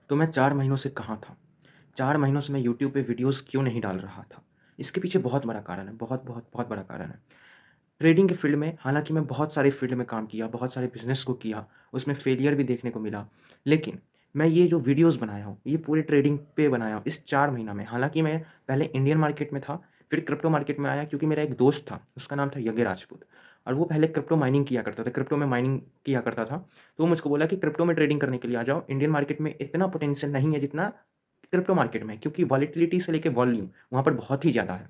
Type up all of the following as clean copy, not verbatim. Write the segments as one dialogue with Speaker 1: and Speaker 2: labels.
Speaker 1: तो मैं 4 महीनों से कहाँ था? 4 महीनों से मैं यूट्यूब पे वीडियोज़ क्यों नहीं डाल रहा था? इसके पीछे बहुत बड़ा कारण है, बहुत बड़ा कारण है। ट्रेडिंग के फ़ील्ड में हालाँकि मैं बहुत सारे फ़ील्ड में काम किया, बहुत सारे बिज़नेस को किया, उसमें फेलियर भी देखने को मिला। लेकिन मैं ये जो वीडियोज़ बनाया हूँ, ये पूरे ट्रेडिंग पे बनाया हूँ इस 4 महीना में। हालाँकि मैं पहले इंडियन मार्केट में था, फिर क्रिप्टो मार्केट में आया क्योंकि मेरा एक दोस्त था, उसका नाम था यज्ञ राजपूत और वो पहले क्रिप्टो माइनिंग किया करता था, क्रिप्टो में माइनिंग किया करता था। तो वो मुझको बोला कि क्रिप्टो में ट्रेडिंग करने के लिए आ जाओ, इंडियन मार्केट में इतना पोटेंशियल नहीं है जितना क्रिप्टो मार्केट में है क्योंकि वॉलेटिलिटी से लेके वॉल्यूम वहाँ पर बहुत ही ज़्यादा है।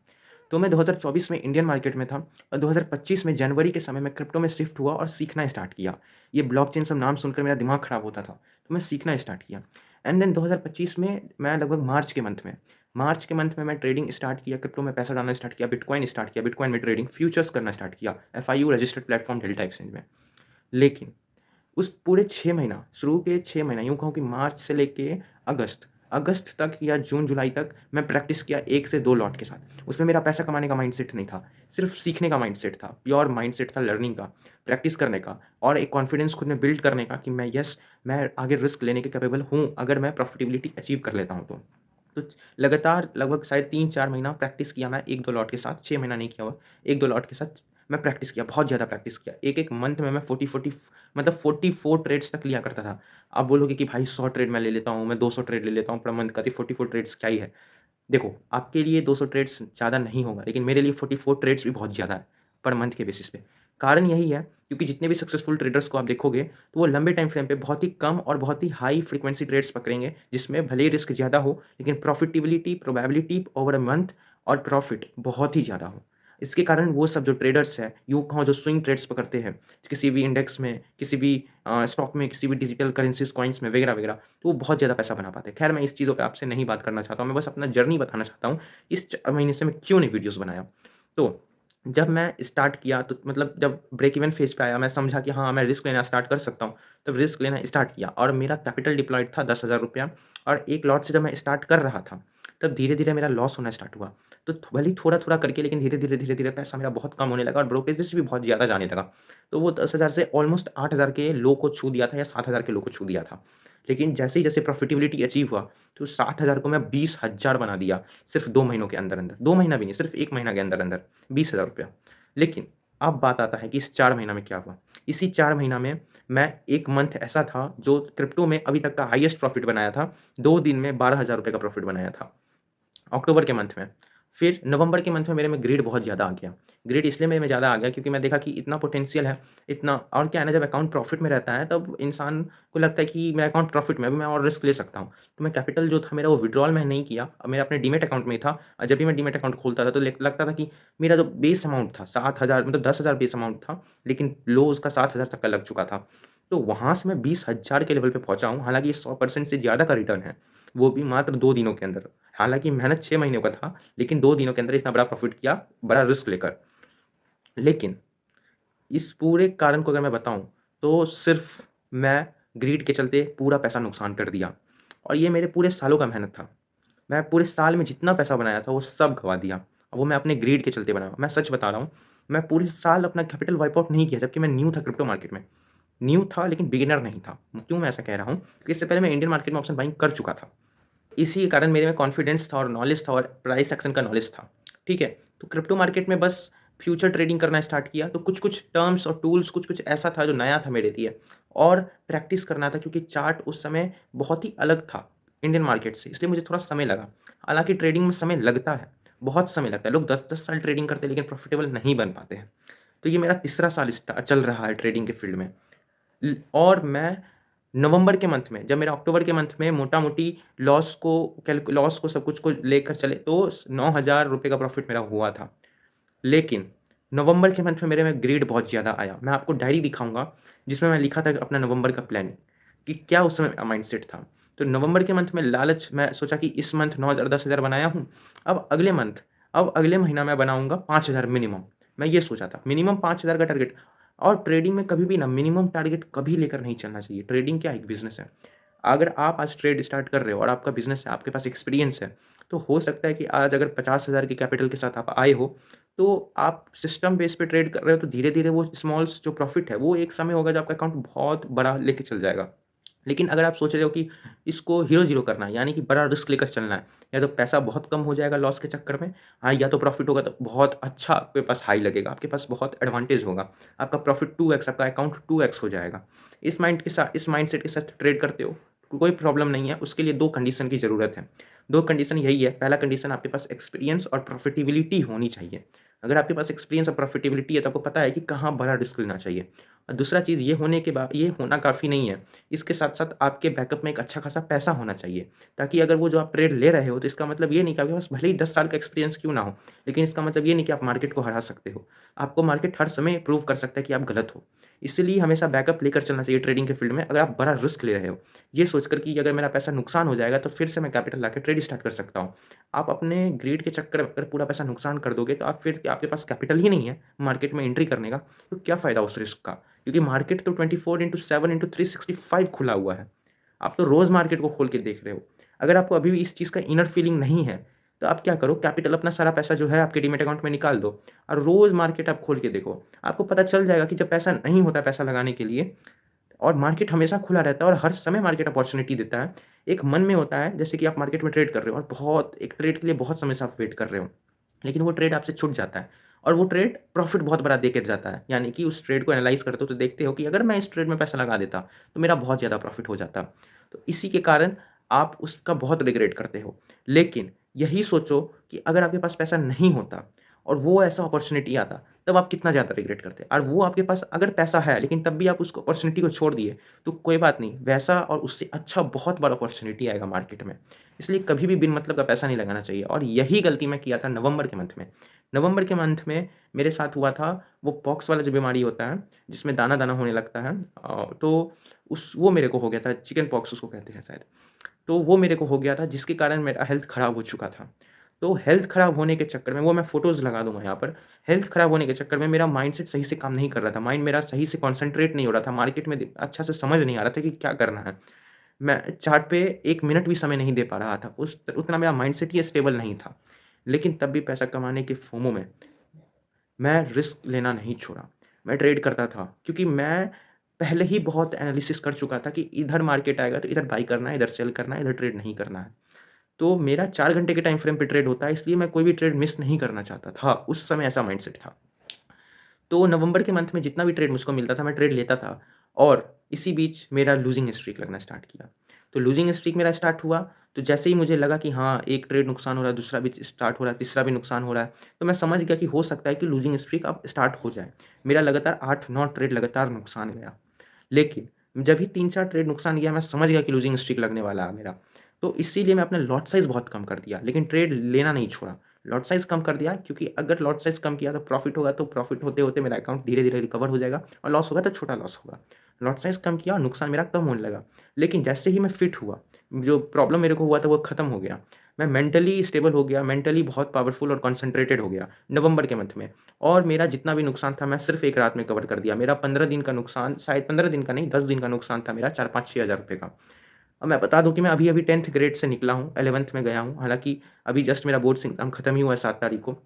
Speaker 1: तो मैं 2024 में इंडियन मार्केट में था और 2025 में जनवरी के समय मैं क्रिप्टो में शिफ्ट हुआ और सीखना स्टार्ट किया। ये ब्लॉकचेन सब नाम सुनकर मेरा दिमाग खराब होता था, तो मैं सीखना स्टार्ट किया। एंड देन 2025 में मैं लगभग मार्च के मंथ में मैं ट्रेडिंग स्टार्ट किया, क्रिप्टो में पैसा डालना स्टार्ट किया, बिटकॉइन स्टार्ट किया, बिटकॉइन में ट्रेडिंग, फ्यूचर्स करना स्टार्ट किया, FIU registered platform delta exchange में। लेकिन उस पूरे 6 महीना, शुरू के 6 महीना यूँ कहूँ कि मार्च से लेके अगस्त, अगस्त तक या जून-जुलाई तक मैं प्रैक्टिस किया 1 से 2 लॉट के साथ। उसमें मेरा पैसा कमाने का माइंडसेट नहीं था, सिर्फ़ सीखने का माइंडसेट था, प्योर माइंडसेट था लर्निंग का, प्रैक्टिस करने का और एक कॉन्फिडेंस खुद में बिल्ड करने का कि मैं आगे रिस्क लेने के कैपेबल हूँ, अगर मैं प्रॉफिटेबिलिटी अचीव कर लेता हूँ तो। तो लगातार लगभग शायद 3-4 महीना प्रैक्टिस किया मैं 1-2 लॉट के साथ, 6 महीना नहीं किया हुआ, 1-2 लॉट के साथ मैं प्रैक्टिस किया, बहुत ज़्यादा प्रैक्टिस किया। एक-एक मंथ में मैं 40-40 मतलब 44 ट्रेड्स तक लिया करता था। आप बोलोगे कि भाई 100 ट्रेड मैं ले लेता हूँ, मैं 200 ट्रेड ले लेता हूँ पर मंथ का, तो 44 ट्रेड्स क्या ही है। देखो, आपके लिए 200 ट्रेड्स ज़्यादा नहीं होगा, लेकिन मेरे लिए 44 ट्रेड्स भी बहुत ज़्यादा है, पर मंथ के बेसिस पे। कारण यही है क्योंकि जितने भी सक्सेसफुल ट्रेडर्स को आप देखोगे, तो वो लंबे टाइम फ्रेम पे बहुत ही कम और बहुत ही हाई फ्रीक्वेंसी ट्रेड्स पकड़ेंगे, जिसमें भले ही रिस्क ज़्यादा हो, लेकिन profitability, probability over a month और प्रॉफिट बहुत ही ज़्यादा हो। इसके कारण वो सब जो ट्रेडर्स हैं, यूँ कहूँ जो स्विंग ट्रेड्स पकड़ते हैं, किसी भी इंडेक्स में, किसी भी स्टॉक में, किसी भी डिजिटल करेंसीज़, कॉइन्स में वगैरह-वगैरह, तो वो बहुत ज़्यादा पैसा बना पाते हैं। ख़ैर मैं इस चीज़ों पे आपसे नहीं बात करना चाहता हूँ, मैं बस अपना जर्नी बताना चाहता हूँ, इस 4 महीने से मैं क्यों नहीं वीडियोज़ बनाया। तो जब मैं स्टार्ट किया तो मतलब जब ब्रेक इवन फ़ेज़ पे आया, मैं समझा कि हाँ, मैं रिस्क लेना स्टार्ट कर सकता हूँ, तब रिस्क लेना स्टार्ट किया और मेरा कैपिटल डिप्लॉयड था ₹10,000 और 1 लॉट से जब मैं स्टार्ट कर रहा था, तब धीरे-धीरे मेरा लॉस होना स्टार्ट हुआ। तो भले ही थोड़ा-थोड़ा करके लेकिन धीरे-धीरे पैसा मेरा बहुत कम होने लगा और ब्रोकरेजेस भी बहुत ज़्यादा जाने लगा। तो वो 10,000 से ऑलमोस्ट 8,000 के लो को छू दिया था या 7,000 के लो को छू दिया था। लेकिन जैसे ही जैसे प्रॉफिटेबिलिटी अचीव हुआ, तो 7,000 को मैं 20,000 बना दिया, सिर्फ़ 2 महीनों के अंदर-अंदर। 2 महीना भी नहीं, सिर्फ़ 1 महीना के अंदर-अंदर ₹20,000। लेकिन अब बात आता है कि इस 4 महीना में क्या हुआ? इसी 4 महीना में मैं 1 मंथ ऐसा था जो क्रिप्टो में अभी तक का हाईएस्ट प्रॉफ़िट बनाया था। 2 दिन में ₹12,000 का प्रॉफ़िट बनाया था। अक्टूबर के मंथ में। फिर नवंबर के मंथ में मेरे में ग्रीड बहुत ज़्यादा आ गया। ग्रीड इसलिए मेरे में ज़्यादा आ गया क्योंकि मैं देखा कि इतना पोटेंशियल है, इतना और क्या है ना जब अकाउंट प्रॉफ़िट में रहता है तब इंसान को लगता है कि मेरा अकाउंट प्रॉफ़िट में है, अभी मैं और रिस्क ले सकता हूँ। तो मैं कैपिटल जो था मेरा वो विथड्रॉल मैं नहीं किया, मेरा अपने डीमैट अकाउंट में ही था और जब भी मैं डीमैट अकाउंट खोलता था तो लगता था कि मेरा जो बेस अमाउंट था 7,000 मतलब 10,000 बेस अमाउंट था, लेकिन लो उसका 7,000 तक का लग चुका था। तो वहाँ से मैं 20,000 के लेवल पे पहुँचा हूँ, हालाँकि ये 100% से ज़्यादा का रिटर्न है, वो भी मात्र 2 दिनों के अंदर। हालाँकि मेहनत 6 महीने का था, लेकिन 2 दिनों के अंदर इतना बड़ा प्रॉफ़िट किया, बड़ा रिस्क लेकर। लेकिन इस पूरे कारण को अगर मैं बताऊँ, तो सिर्फ़ मैं ग्रीड के चलते पूरा पैसा नुकसान कर दिया और ये मेरे पूरे सालों का मेहनत था। मैं पूरे साल में जितना पैसा बनाया था, वो सब गँवा दिया और वो मैं अपने ग्रीड के चलते बनाया। मैं सच बता रहा हूँ, मैं पूरे साल अपना कैपिटल वाइप आउट नहीं किया, जबकि मैं न्यू था क्रिप्टो मार्केट में। न्यू था लेकिन बिगिनर नहीं था। क्यों मैं ऐसा कह रहा हूँ? क्योंकि इससे पहले मैं इंडियन मार्केट में ऑप्शन बाइंग कर चुका था। इसी के कारण मेरे में कॉन्फिडेंस था और नॉलेज था और प्राइस एक्शन का नॉलेज था, ठीक है? तो क्रिप्टो मार्केट में बस फ्यूचर ट्रेडिंग करना स्टार्ट किया, तो कुछ-कुछ टर्म्स और टूल्स कुछ-कुछ ऐसा था जो नया था मेरे लिए और प्रैक्टिस करना था क्योंकि चार्ट उस समय बहुत ही अलग था इंडियन मार्केट से, इसलिए मुझे थोड़ा समय लगा। हालाँकि ट्रेडिंग में समय लगता है, बहुत समय लगता है। लोग 10-10 साल ट्रेडिंग करते हैं लेकिन प्रॉफिटेबल नहीं बन पाते हैं। तो ये मेरा तीसरा साल चल रहा है ट्रेडिंग के फील्ड में। और मैं नवंबर के मंथ में जब मेरा अक्टूबर के मंथ में मोटा-मोटी लॉस को सब कुछ को लेकर चले तो ₹9,000 का प्रॉफ़िट मेरा हुआ था। लेकिन नवंबर के मंथ में मेरे में ग्रीड बहुत ज़्यादा आया। मैं आपको डायरी दिखाऊँगा जिसमें मैं लिखा था कि अपना नवंबर का प्लान कि क्या उस समय माइंडसेट था। तो नवंबर के मंथ में लालच मैं सोचा कि इस मंथ 9,000 10,000 बनाया हूँ। अब अगले महीना मैं बनाऊँगा 5,000 मिनिमम। मैं ये सोचा था। मिनिमम 5,000 का टारगेट और ट्रेडिंग में कभी भी ना मिनिमम टारगेट कभी लेकर नहीं चलना चाहिए। ट्रेडिंग क्या है? एक बिज़नेस है। अगर आप आज ट्रेड स्टार्ट कर रहे हो और आपका बिज़नेस है, आपके पास एक्सपीरियंस है, तो हो सकता है कि आज अगर 50,000 के कैपिटल के साथ आप आए हो, तो आप सिस्टम बेस पे ट्रेड कर रहे हो, तो धीरे-धीरे वो स्मॉल्स जो प्रॉफ़िट है, वो एक समय होगा जब आपका अकाउंट बहुत बड़ा लेके चल जाएगा। लेकिन अगर आप सोच रहे हो कि इसको हीरो-ज़ीरो करना है, यानी कि बड़ा रिस्क लेकर चलना है, या तो पैसा बहुत कम हो जाएगा लॉस के चक्कर में, हाँ, या तो प्रॉफ़िट होगा तो बहुत अच्छा आपके पास हाई लगेगा, आपके पास बहुत एडवांटेज होगा। आपका प्रॉफ़िट 2x, आपका अकाउंट 2x हो जाएगा। इस माइंडसेट के साथ ट्रेड करते हो, कोई प्रॉब्लम नहीं है, उसके लिए 2 कंडीशन की ज़रूरत है। 2 कंडीशन यही है, पहला कंडीशन आपके पास एक्सपीरियंस और प्रॉफ़िटेबिलिटी होनी चाहिए। अगर आपके पास एक्सपीरियंस और प्रॉफ़िटेबिलिटी है तो आपको पता है कि कहाँ बड़ा रिस्क लेना चाहिए। और दूसरा चीज़ ये होना काफ़ी नहीं है। इसके साथ-साथ आपके बैकअप में एक अच्छा खासा पैसा होना चाहिए, ताकि अगर वो जो आप ट्रेड ले रहे हो, तो इसका मतलब ये नहीं कि आपके पास भले ही 10 साल का एक्सपीरियंस क्यों ना हो, लेकिन इसका मतलब ये नहीं कि आप मार्केट को हरा सकते हो। आपको मार्केट हर समय प्रूव कर सकता है कि आप गलत हो। इसीलिए हमेशा बैकअप लेकर चलना चाहिए ट्रेडिंग के फील्ड में, अगर आप बड़ा रिस्क ले रहे हो। ये सोचकर कि अगर मेरा पैसा नुकसान हो जाएगा, तो फिर से मैं कैपिटल लाके ट्रेड स्टार्ट कर सकता हूँ। आप अपने ग्रीड के चक्कर में अगर पूरा पैसा नुकसान कर दोगे, तो आप फिर आपके पास कैपिटल ही नहीं है मार्केट में एंट्री करने का, तो क्या फ़ायदा उस रिस्क का? क्योंकि मार्केट तो 24/7/365 खुला हुआ है। आप तो रोज़ मार्केट को खोल के देख रहे हो। अगर आपको अभी भी इस चीज़ का इनर फीलिंग नहीं है, तो आप क्या करो, कैपिटल अपना सारा पैसा जो है आपके डीमैट अकाउंट में निकाल दो और रोज़ मार्केट आप खोल के देखो। आपको पता चल जाएगा कि जब पैसा नहीं होता पैसा लगाने के लिए और मार्केट हमेशा खुला रहता है और हर समय मार्केट अपॉर्च्युनिटी देता है। एक मन में होता है जैसे कि आप मार्केट में ट्रेड कर रहे हो और बहुत एक ट्रेड के लिए बहुत समय से आप वेट कर रहे हो। लेकिन वो ट्रेड आपसे छूट जाता है और वो ट्रेड प्रॉफ़िट बहुत बड़ा देके जाता है। यानी कि उस ट्रेड को एनालाइज़ करते हो तो देखते हो कि अगर मैं इस ट्रेड में पैसा लगा देता, तो मेरा बहुत ज़्यादा प्रॉफ़िट हो जाता। तो इसी के कारण आप उसका बहुत रिग्रेट करते हो। लेकिन यही सोचो कि अगर आपके पास पैसा नहीं होता और वो ऐसा अपॉर्च्युनिटी आता, तब आप कितना ज़्यादा रिग्रेट करते। और वो आपके पास अगर पैसा है, लेकिन तब भी आप उस अपॉर्च्युनिटी को छोड़ दिए, तो कोई बात नहीं, वैसा और उससे अच्छा बहुत बड़ा अपॉर्च्युनिटी आएगा मार्केट में। इसलिए कभी भी बिन मतलब का पैसा नहीं लगाना चाहिए और यही गलती मैं किया था नवंबर के मंथ में। नवंबर के मंथ में मेरे साथ हुआ था वो पॉक्स वाला जो बीमारी होता है, जिसमें दाना-दाना होने लगता है तो उस वो मेरे को हो गया था, चिकन पॉक्स उसको कहते हैं शायद। तो वो मेरे को हो गया था जिसके कारण मेरा हेल्थ ख़राब हो चुका था। तो हेल्थ ख़राब होने के चक्कर में वो मैं फ़ोटोज़ लगा दूँगा यहाँ पर। हेल्थ ख़राब होने के चक्कर में मेरा माइंडसेट सही से काम नहीं कर रहा था। माइंड मेरा सही से कॉन्सन्ट्रेट नहीं हो रहा था। मार्केट में अच्छा से समझ नहीं आ रहा था कि क्या करना है। मैं चार्ट पे 1 मिनट भी समय नहीं दे पा रहा था। उस उतना मेरा माइंडसेट ही स्टेबल नहीं था। लेकिन तब भी पैसा कमाने के फोमो में मैं रिस्क लेना नहीं छोड़ा। मैं ट्रेड करता था क्योंकि मैं पहले ही बहुत एनालिसिस कर चुका था कि इधर मार्केट आएगा तो इधर बाय करना है, इधर सेल करना है, इधर ट्रेड नहीं करना है। तो मेरा 4 घंटे के टाइम फ्रेम पे ट्रेड होता है इसलिए मैं कोई भी ट्रेड मिस नहीं करना चाहता था। उस समय ऐसा माइंडसेट था। तो नवंबर के मंथ में जितना भी ट्रेड मुझको मिलता था, मैं ट्रेड लेता था और इसी बीच मेरा लूज़िंग स्ट्रीक लगना स्टार्ट किया। तो लूज़िंग स्ट्रीक मेरा स्टार्ट हुआ, तो जैसे ही मुझे लगा कि हाँ, एक ट्रेड नुकसान हो रहा है, दूसरा भी स्टार्ट हो रहा है, तीसरा भी नुकसान हो रहा है, तो मैं समझ गया कि हो सकता है कि लूज़िंग स्ट्रीक अब स्टार्ट हो जाए। मेरा लगातार 8-9 ट्रेड लगातार नुकसान गया। लेकिन जब ही 3-4 ट्रेड नुकसान गया, मैं समझ गया कि लूज़िंग स्ट्रीक लगने वाला है मेरा। तो इसीलिए मैं अपना लॉट साइज़ बहुत कम कर दिया, लेकिन ट्रेड लेना नहीं छोड़ा। लॉट साइज़ कम कर दिया क्योंकि अगर लॉट साइज़ कम किया तो प्रॉफ़िट होगा, तो प्रॉफ़िट होते-होते मेरा अकाउंट धीरे-धीरे रिकवर हो जाएगा और लॉस होगा तो छोटा लॉस होगा। लॉट साइज़ कम किया और नुकसान मेरा कम होने लगा। लेकिन जैसे ही मैं फिट हुआ, जो प्रॉब्लम मेरे को हुआ था वो खत्म हो गया। मैं मेंटली स्टेबल हो गया, मेंटली बहुत पावरफुल और कंसंट्रेटेड हो गया नवंबर के मंथ में और मेरा जितना भी नुकसान था मैं सिर्फ़ 1 रात में कवर कर दिया। मेरा 15 दिन का नुकसान शायद 15 दिन का नहीं 10 दिन का नुकसान था मेरा 4-5-6 हज़ार रुपए का। अब मैं बता दूँ कि मैं अभी-अभी 10th ग्रेड से निकला हूँ, 11th में गया हूँ। हालाँकि अभी जस्ट मेरा बोर्ड्स एग्ज़ाम खत्म ही हुआ है 7 तारीख को।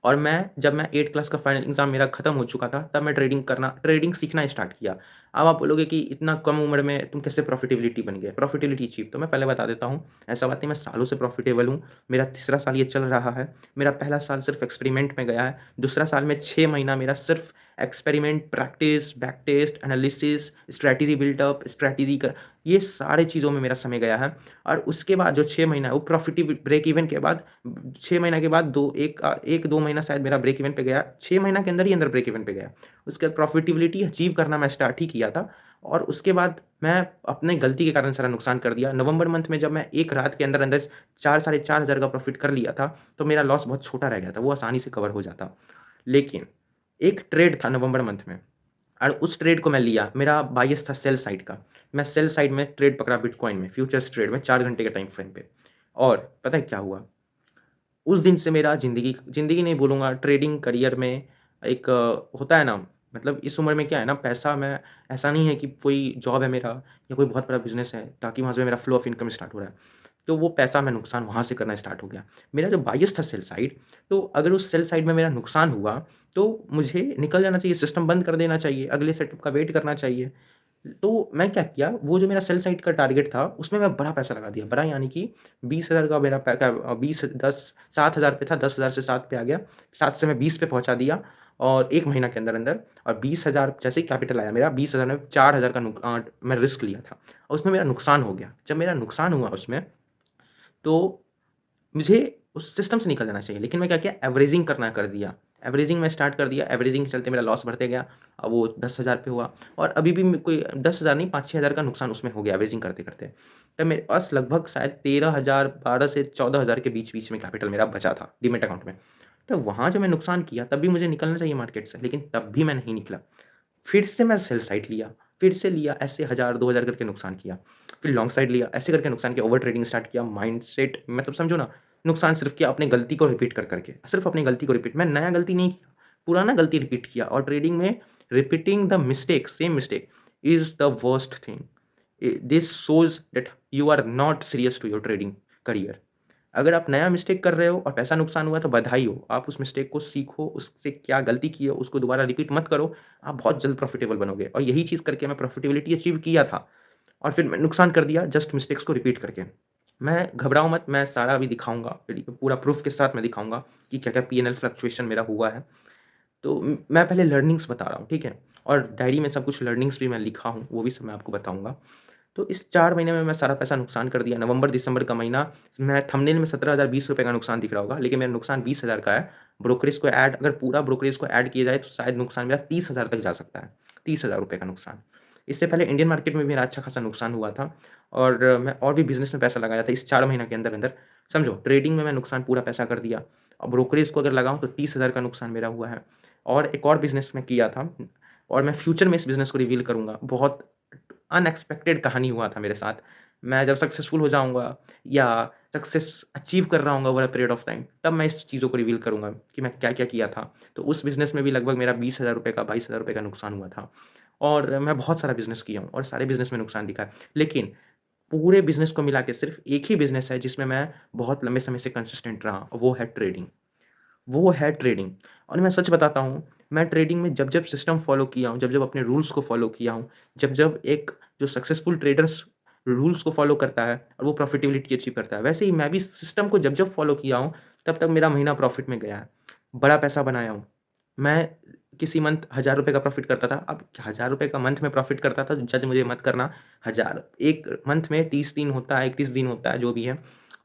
Speaker 1: और जब मैं 8th क्लास का फाइनल एग्ज़ाम मेरा खत्म हो चुका था, तब मैं ट्रेडिंग सीखना स्टार्ट किया। अब आप बोलोगे कि इतना कम उम्र में तुम कैसे प्रॉफ़िटेबिलिटी बन गए? प्रॉफ़िटेबिलिटी अचीव तो मैं पहले बता देता हूँ, ऐसा बात नहीं मैं सालों से प्रॉफ़िटेबल हूँ। मेरा तीसरा साल ये चल रहा है। मेरा पहला साल सिर्फ़ एक्सपेरिमेंट में गया है। दूसरा साल में 6 महीना मेरा सिर्फ़ experiment, practice, back test, analysis, strategy buildup, strategy का ये सारे चीज़ों में मेरा समय गया है। और उसके बाद जो 6 महीना है वो ब्रेक इवन के बाद 6 महीना के बाद 1-2 महीना शायद मेरा ब्रेक इवन पे गया। 6 महीना के अंदर ही अंदर ब्रेक इवन पे गया। उसके बाद प्रॉफ़िटेबिलिटी अचीव करना मैं स्टार्ट ही किया था और उसके बाद मैं अपने गलती के कारण सारा नुकसान कर दिया। नवंबर मंथ में जब मैं 1 रात के अंदर-अंदर 4 साढ़े 4 हज़ार का प्रॉफ़िट कर लिया था, तो मेरा लॉस बहुत छोटा रह गया था, वो आसानी से कवर हो जाता। लेकिन एक ट्रेड था नवंबर मंथ में और उस ट्रेड को मैं लिया, मेरा बायस था सेल साइड का। मैं सेल साइड में ट्रेड पकड़ा बिटकॉइन में, फ्यूचर्स ट्रेड में 4 घंटे के टाइम फ्रेम पे और पता है क्या हुआ? उस दिन से मेरा ज़िंदगी ज़िंदगी नहीं बोलूँगा ट्रेडिंग करियर में एक होता है ना मतलब इस उम्र में क्या है ना पैसा मैं ऐसा नहीं है कि कोई जॉब है मेरा या कोई बहुत बड़ा बिज़नेस है ताकि वहाँ से मेरा फ्लो ऑफ इनकम स्टार्ट हो रहा है। तो वो पैसा मैं नुकसान वहाँ से करना स्टार्ट हो गया। मेरा जो बायस था सेल साइड, तो अगर उस सेल साइड में मेरा नुकसान हुआ, तो मुझे निकल जाना चाहिए, सिस्टम बंद कर देना चाहिए, अगले सेटअप का वेट करना चाहिए। तो मैं क्या किया, वो जो मेरा सेल साइट का टारगेट था, उसमें मैं बड़ा पैसा लगा दिया। बड़ा यानी कि 20,000 का मेरा 20 10 7,000 पे था, 10,000 से 7 पे आ गया, 7 से मैं 20 पे पहुँचा दिया और 1 महीना के अंदर-अंदर। और 20,000 जैसे ही कैपिटल आया मेरा, 20,000 में 4,000 का मैं रिस्क लिया था और उसमें मेरा नुकसान हो गया। जब मेरा नुकसान हुआ उसमें, तो मुझे उस सिस्टम से निकल जाना चाहिए, लेकिन मैं क्या किया, एवरेजिंग करना कर दिया। एवरेजिंग मैं स्टार्ट कर दिया, एवरेजिंग के चलते मेरा लॉस बढ़ते गया। अब वो 10,000 पे हुआ और अभी भी कोई 10,000 नहीं, 5-6,000 का नुकसान उसमें हो गया एवरेजिंग करते-करते। तब मेरे पास लगभग शायद 13,000, 12 से 14,000 के बीच-बीच में कैपिटल मेरा बचा था डीमैट अकाउंट में। तो वहाँ जब मैं नुकसान किया, तब भी मुझे निकलना चाहिए मार्केट से, लेकिन तब भी मैं नहीं निकला। फिर से मैं सेल साइड लिया, फिर से लिया, ऐसे 1000 2000 करके नुकसान किया। फिर लॉन्ग साइड लिया, ऐसे करके नुकसान किया, ओवर ट्रेडिंग स्टार्ट किया, माइंडसेट मतलब समझो ना, नुकसान सिर्फ़ किया अपनी गलती को रिपीट कर के, सिर्फ़ अपनी गलती को रिपीट, मैं नया गलती नहीं किया, पुराना गलती रिपीट किया और ट्रेडिंग में repeating the mistake, same mistake is the worst thing. This shows that you are not serious to your trading career. अगर आप नया मिस्टेक कर रहे हो और पैसा नुकसान हुआ है तो बधाई हो। आप उस मिस्टेक को सीखो, उससे क्या गलती की है उसको दोबारा रिपीट मत करो। आप बहुत जल्द प्रॉफ़िटेबल बनोगे और यही चीज़ करके मैं प्रॉफ़िटेबिलिटी अचीव किया था और फिर मैं नुकसान कर दिया जस्ट मिस्टेक्स को रिपीट करके। मैं घबराओ मत, मैं सारा अभी दिखाऊँगा, पूरा प्रूफ़ के साथ मैं दिखाऊँगा कि क्या-क्या पीएनएल फ्लक्चुएशन मेरा हुआ है। तो मैं पहले लर्निंग्स बता रहा हूँ, ठीक है? और डायरी में सब कुछ लर्निंग्स भी मैं लिखा हूँ, वो भी सब मैं आपको बताऊँगा। तो इस 4 महीने में मैं सारा पैसा नुकसान कर दिया। नवंबर-दिसंबर का महीना मैं थंबनेल में ₹17,020 का नुकसान दिख रहा होगा, लेकिन मेरा नुकसान 20,000 का है। ब्रोकरेज को ऐड अगर पूरा ब्रोकरेज को ऐड किया जाए तो शायद नुकसान मेरा 30,000 तक जा सकता है। ₹30,000 का नुकसान। इससे पहले इंडियन मार्केट में भी मेरा अच्छा खासा नुकसान हुआ था और मैं और भी बिज़नेस में पैसा लगाया था इस 4 महीने के अंदर-अंदर। समझो ट्रेडिंग में मैं नुकसान पूरा पैसा कर दिया और ब्रोकरेज को अगर लगाऊँ तो 30,000 का नुकसान मेरा हुआ है और एक और बिज़नेस मैं किया था और मैं फ्यूचर में इस बिज़नेस को रिवील करूँगा। बहुत अनएक्सपेक्टेड कहानी हुआ था मेरे साथ। मैं जब सक्सेसफुल हो जाऊँगा या सक्सेस अचीव कर रहा हूँगा over a period of time, तब मैं इस चीज़ों को रिवील करूँगा कि मैं क्या-क्या किया था। तो उस बिज़नेस में भी लगभग मेरा ₹20,000 का ₹22,000 का नुकसान हुआ था और मैं बहुत सारा बिज़नेस किया हूँ और सारे बिज़नेस में नुकसान दिखा है। लेकिन पूरे बिज़नेस को मिला के सिर्फ़ एक ही बिज़नेस है जिसमें मैं बहुत लंबे समय से कंसिस्टेंट रहा, वो है ट्रेडिंग। वो है ट्रेडिंग और मैं सच बताता हूँ, मैं ट्रेडिंग में जब-जब सिस्टम फ़ॉलो किया हूँ, जब-जब अपने रूल्स को फ़ॉलो किया हूँ, जब-जब एक जो सक्सेसफुल ट्रेडर्स रूल्स को फ़ॉलो करता है और वो प्रॉफ़िटेबिलिटी अचीव करता है, वैसे ही मैं भी सिस्टम को जब-जब फ़ॉलो किया हूँ, तब-तब मेरा महीना प्रॉफ़िट में गया है। बड़ा पैसा बनाया हूँ। मैं किसी मंथ ₹1000 का प्रॉफ़िट करता था, अब ₹1000 का मंथ में प्रॉफ़िट करता था, जज मुझे मत करना। 1000 एक मंथ में 30 दिन होता है, 31 दिन होता है, जो भी है।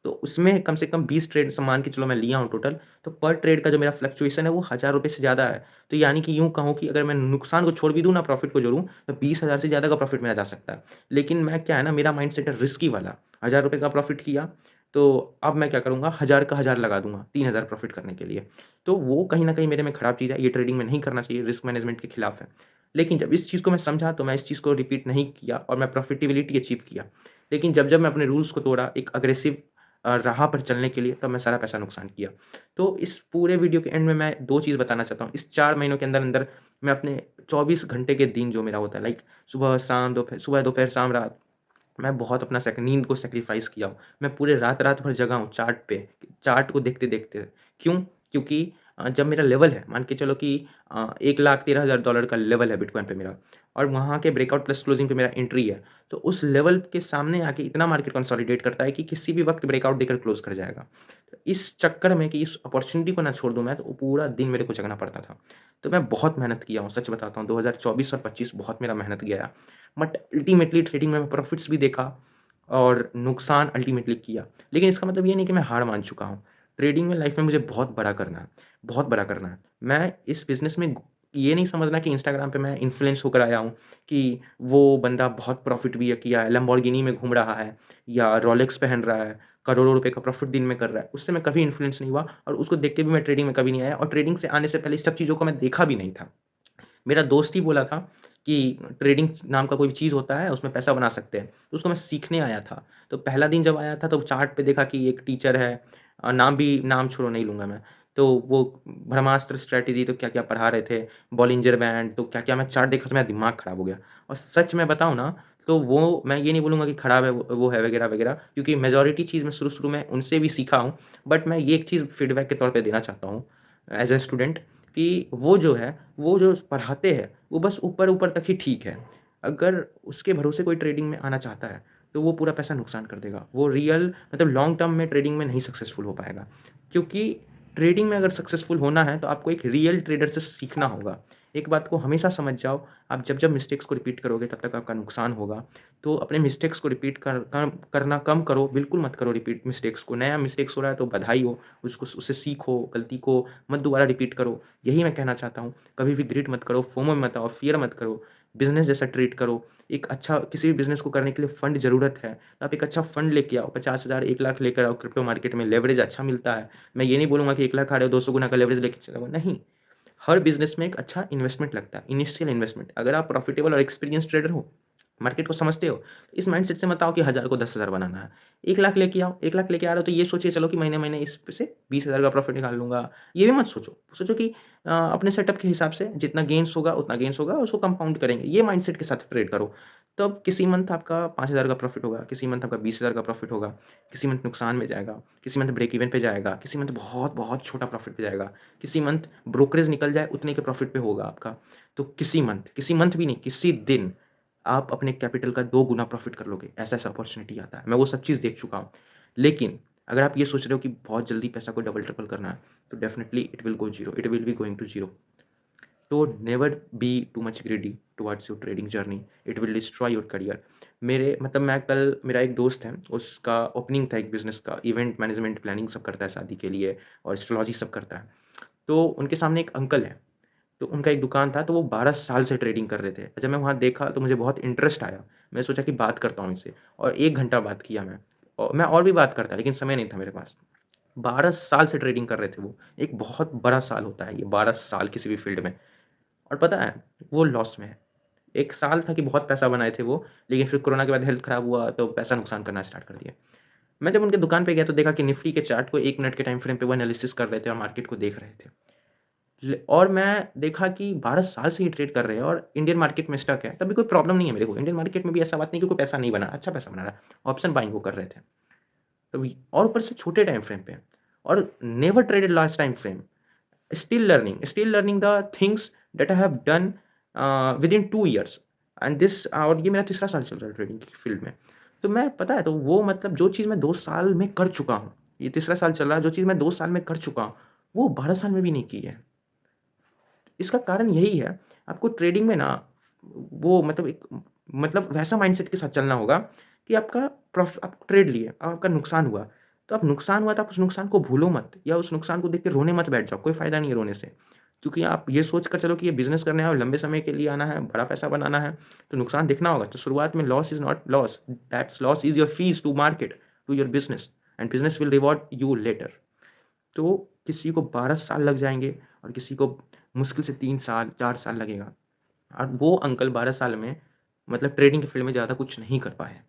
Speaker 1: तो उसमें कम से कम 20 ट्रेड मान के चलो मैं लिया हूँ टोटल, तो पर ट्रेड का जो मेरा फ्लक्चुएशन है वो ₹1000 से ज़्यादा है। तो यानी कि यूँ कहूँ कि अगर मैं नुकसान को छोड़ भी दूँ ना, प्रॉफ़िट को जोड़ूँ, तो 20,000 से ज़्यादा का प्रॉफ़िट मेरा जा सकता है। लेकिन मैं क्या है ना, मेरा माइंडसेट है रिस्की वाला। ₹1000 का प्रॉफ़िट किया, तो अब मैं क्या करूँगा, 1000 का 1000 लगा दूँगा, 3000 प्रॉफ़िट करने के लिए। तो वो कहीं न कहीं मेरे में खराब चीज़ है, ये ट्रेडिंग में नहीं करना चाहिए, रिस्क मैनेजमेंट के खिलाफ है। लेकिन जब इस चीज़ को मैं समझा, तो मैं इस चीज़ को रिपीट नहीं किया और मैं प्रॉफ़िटेबिलिटी अचीव किया। लेकिन जब-जब मैं अपने रूल्स को तोड़ा, एक अग्रेसिव राह पर चलने के लिए, तब मैं सारा पैसा नुकसान किया। तो इस पूरे वीडियो के एंड में मैं 2 चीज़ बताना चाहता हूँ। इस 4 महीनों के अंदर-अंदर मैं अपने 24 घंटे के दिन जो मेरा होता है, लाइक सुबह, शाम, सुबह, दोपहर, शाम, रात, मैं बहुत अपना नींद को सैक्रिफ़ाइस किया हूँ। मैं पूरे रात-रात भर जगा हूँ चार्ट पे, चार्ट को देखते-देखते। क्यों? क्योंकि जब मेरा लेवल है, मान के चलो कि $1,13,000 का लेवल है बिटकॉइन पे मेरा और वहाँ के ब्रेकआउट प्लस क्लोजिंग पे मेरा एंट्री है। तो उस लेवल के सामने आके इतना मार्केट कंसोलिडेट करता है कि किसी भी वक़्त ब्रेकआउट देकर क्लोज़ कर जाएगा। तो इस चक्कर में कि इस अपॉर्च्युनिटी को ना छोड़ दूँ मैं, तो पूरा दिन मेरे को जगना पड़ता था। तो मैं बहुत मेहनत किया हूँ, सच बताता हूँ, 2024 और 25 बहुत मेरा मेहनत गया। बट अल्टीमेटली ट्रेडिंग में प्रॉफ़िट्स भी देखा और नुकसान अल्टीमेटली किया। लेकिन इसका मतलब ये नहीं कि मैं हार मान चुका हूँ। ट्रेडिंग में लाइफ़ में मुझे बहुत बड़ा करना है, बहुत बड़ा करना है। मैं इस बिज़नेस में ये नहीं समझना कि इंस्टाग्राम पे मैं इन्फ्लुएंस होकर आया हूँ कि वो बंदा बहुत प्रॉफ़िट भी किया है, लैम्बोर्गिनी में घूम रहा है या रोलेक्स पहन रहा है, करोड़ों रुपए का प्रॉफ़िट दिन में कर रहा है। उससे मैं कभी इन्फ्लुएंस नहीं हुआ और उसको देख के भी मैं ट्रेडिंग में कभी नहीं आया और ट्रेडिंग से आने से पहले इस सब चीज़ों को मैं देखा भी नहीं था। मेरा दोस्त ही बोला था कि ट्रेडिंग नाम का कोई चीज़ होता है, उसमें पैसा बना सकते हैं। तो उसको मैं सीखने आया था। तो पहला दिन जब आया था तो चार्ट पे देखा कि एक टीचर है नाम छोड़ो नहीं लूँगा मैं। तो वो ब्रह्मास्त्र स्ट्रैटेजी तो क्या-क्या पढ़ा रहे थे, बॉलिंजर बैंड तो क्या-क्या मैं चार्ट देखा तो मेरा दिमाग खराब हो गया। और सच में बताऊँ ना तो वो मैं ये नहीं बोलूँगा कि खराब है वो है वगैरह-वगैरह क्योंकि मेजॉरिटी चीज़ मैं शुरू-शुरू में उनसे भी सीखा हूँ। बट मैं ये एक चीज़ फीडबैक के तौर पे देना चाहता हूँ एज़ अ स्टूडेंट कि वो जो है, वो जो पढ़ाते हैं, वो बस ऊपर-ऊपर तक ही ठीक है। अगर उसके भरोसे कोई ट्रेडिंग में आना चाहता है, तो वो पूरा पैसा नुकसान कर देगा। वो रियल मतलब लॉन्ग टर्म में ट्रेडिंग में नहीं सक्सेसफुल हो पाएगा। क्योंकि ट्रेडिंग में अगर सक्सेसफुल होना है, तो आपको एक रियल ट्रेडर से सीखना होगा। एक बात को हमेशा समझ जाओ, आप जब-जब मिस्टेक्स को रिपीट करोगे, तब तक आपका नुकसान होगा। तो अपने मिस्टेक्स को रिपीट करना कम करो, बिल्कुल मत करो रिपीट मिस्टेक्स को। नया मिस्टेक्स हो रहा है तो बधाई हो, उससे सीखो, गलती को मत दोबारा रिपीट करो। यही मैं कहना चाहता हूँ। कभी भी ग्रिड मत करो, फोमो में मत आओ, फ़ियर मत करो। बिज़नेस जैसा ट्रीट करो। एक अच्छा किसी भी बिज़नेस को करने के लिए फंड ज़रूरत है, तो आप एक अच्छा फंड लेके आओ, 50,000 1 लाख लेकर आओ, क्रिप्टो मार्केट में लेवरेज अच्छा मिलता है। मैं ये नहीं बोलूँगा कि 1 लाख आ रहे हो 200 गुना का लेवरेज लेके चले जाओ, नहीं। हर बिज़नेस में एक अच्छा इन्वेस्टमेंट लगता है, इनिशियल इन्वेस्टमेंट। अगर आप प्रॉफिटेबल और एक्सपीरियंस ट्रेडर हो, मार्केट को समझते हो, तो इस माइंडसेट से मत आओ कि 1000 को 10,000 बनाना है। 1 लाख लेके आओ, 1 लाख लेके आ रहे हो तो ये सोचिए चलो कि महीने-महीने इससे 20,000 का प्रॉफिट निकाल लूँगा। ये भी मत सोचो। सोचो कि अपने सेटअप के हिसाब से जितना गेन्स होगा उतना गेन्स होगा और उसको कंपाउंड करेंगे। ये माइंडसेट के साथ ट्रेड करो। तब किसी मंथ आपका 5,000 का प्रॉफिट होगा, किसी मंथ आपका 20,000 का प्रॉफिट होगा, किसी मंथ नुकसान में जाएगा, किसी मंथ ब्रेक इवन पे जाएगा, किसी मंथ बहुत-बहुत छोटा प्रॉफिट पे जाएगा, किसी मंथ ब्रोकरेज निकल जाए उतने के प्रॉफिट पे होगा आपका। तो किसी मंथ भी नहीं, किसी दिन आप अपने कैपिटल का 2 गुना प्रॉफ़िट कर लोगे, ऐसा-ऐसा अपॉर्च्युनिटी आता है। मैं वो सब चीज़ देख चुका हूँ। लेकिन अगर आप ये सोच रहे हो कि बहुत जल्दी पैसा को डबल ट्रिपल करना है, तो definitely it will go zero, it will be going to zero. तो never be too much greedy towards your trading journey, it will destroy your career. मैं कल मेरा एक दोस्त है, उसका ओपनिंग था एक बिज़नेस का, इवेंट मैनेजमेंट प्लानिंग सब करता है शादी के लिए और एस्ट्रोलॉजी सब करता है। तो उनके सामने एक अंकल हैं। तो उनका एक दुकान था, तो वो 12 साल से ट्रेडिंग कर रहे थे। जब मैं वहाँ देखा तो मुझे बहुत इंटरेस्ट आया। मैं सोचा कि बात करता हूँ इनसे और 1 घंटा बात किया मैं। और मैं और भी बात करता लेकिन समय नहीं था मेरे पास। 12 साल से ट्रेडिंग कर रहे थे वो। एक बहुत बड़ा साल होता है ये 12 साल किसी भी फ़ील्ड में। और पता है वो लॉस में है। 1 साल था कि बहुत पैसा बनाए थे वो, लेकिन फिर कोरोना के बाद हेल्थ खराब हुआ तो पैसा नुकसान करना स्टार्ट कर दिया। मैं जब उनके दुकान पे गया तो देखा कि निफ्टी के चार्ट को 1 मिनट के टाइम फ्रेम पे वो एनालिसिस कर रहे थे और मार्केट को देख रहे थे। और मैं देखा कि 12 साल से ये ट्रेड कर रहे हैं और इंडियन मार्केट में स्टक है, तब भी कोई प्रॉब्लम नहीं है मेरे को। इंडियन मार्केट में भी ऐसा बात नहीं कि कोई पैसा नहीं बना रहा, अच्छा पैसा बना रहा है। ऑप्शन बाइंग वो कर रहे थे। तभी और ऊपर से छोटे टाइम फ्रेम पे और never traded large time frame. Still learning the things that I have done within 2 years and this और ये मेरा तीसरा साल चल रहा है ट्रेडिंग की फील्ड में। तो मैं पता है तो वो मतलब जो चीज़ मैं 2 साल में कर चुका हूँ, ये तीसरा साल चल रहा है, जो चीज़ मैं 2 साल में कर चुका हूँ, वो 12 साल में भी नहीं की है। इसका कारण यही है, आपको ट्रेडिंग में ना वो मतलब एक मतलब वैसा माइंडसेट के साथ चलना होगा कि आप ट्रेड लिए, आपका नुकसान हुआ, तो आप नुकसान हुआ तो आप उस नुकसान को भूलो मत या उस नुकसान को देख के रोने मत बैठ जाओ, कोई फ़ायदा नहीं है रोने से। क्योंकि आप ये सोच कर चलो कि ये बिज़नेस करना है और लंबे समय के लिए आना है, बड़ा पैसा बनाना है, तो नुकसान देखना होगा। तो शुरुआत में loss is not loss, that's loss is your fees to market, to your business and business will reward you later. तो किसी को 12 साल लग जाएँगे और किसी को मुश्किल से 3 साल, 4 साल लगेगा। और वो अंकल 12 साल में मतलब ट्रेडिंग की फ़ील्ड में ज़्यादा कुछ नहीं कर पाए।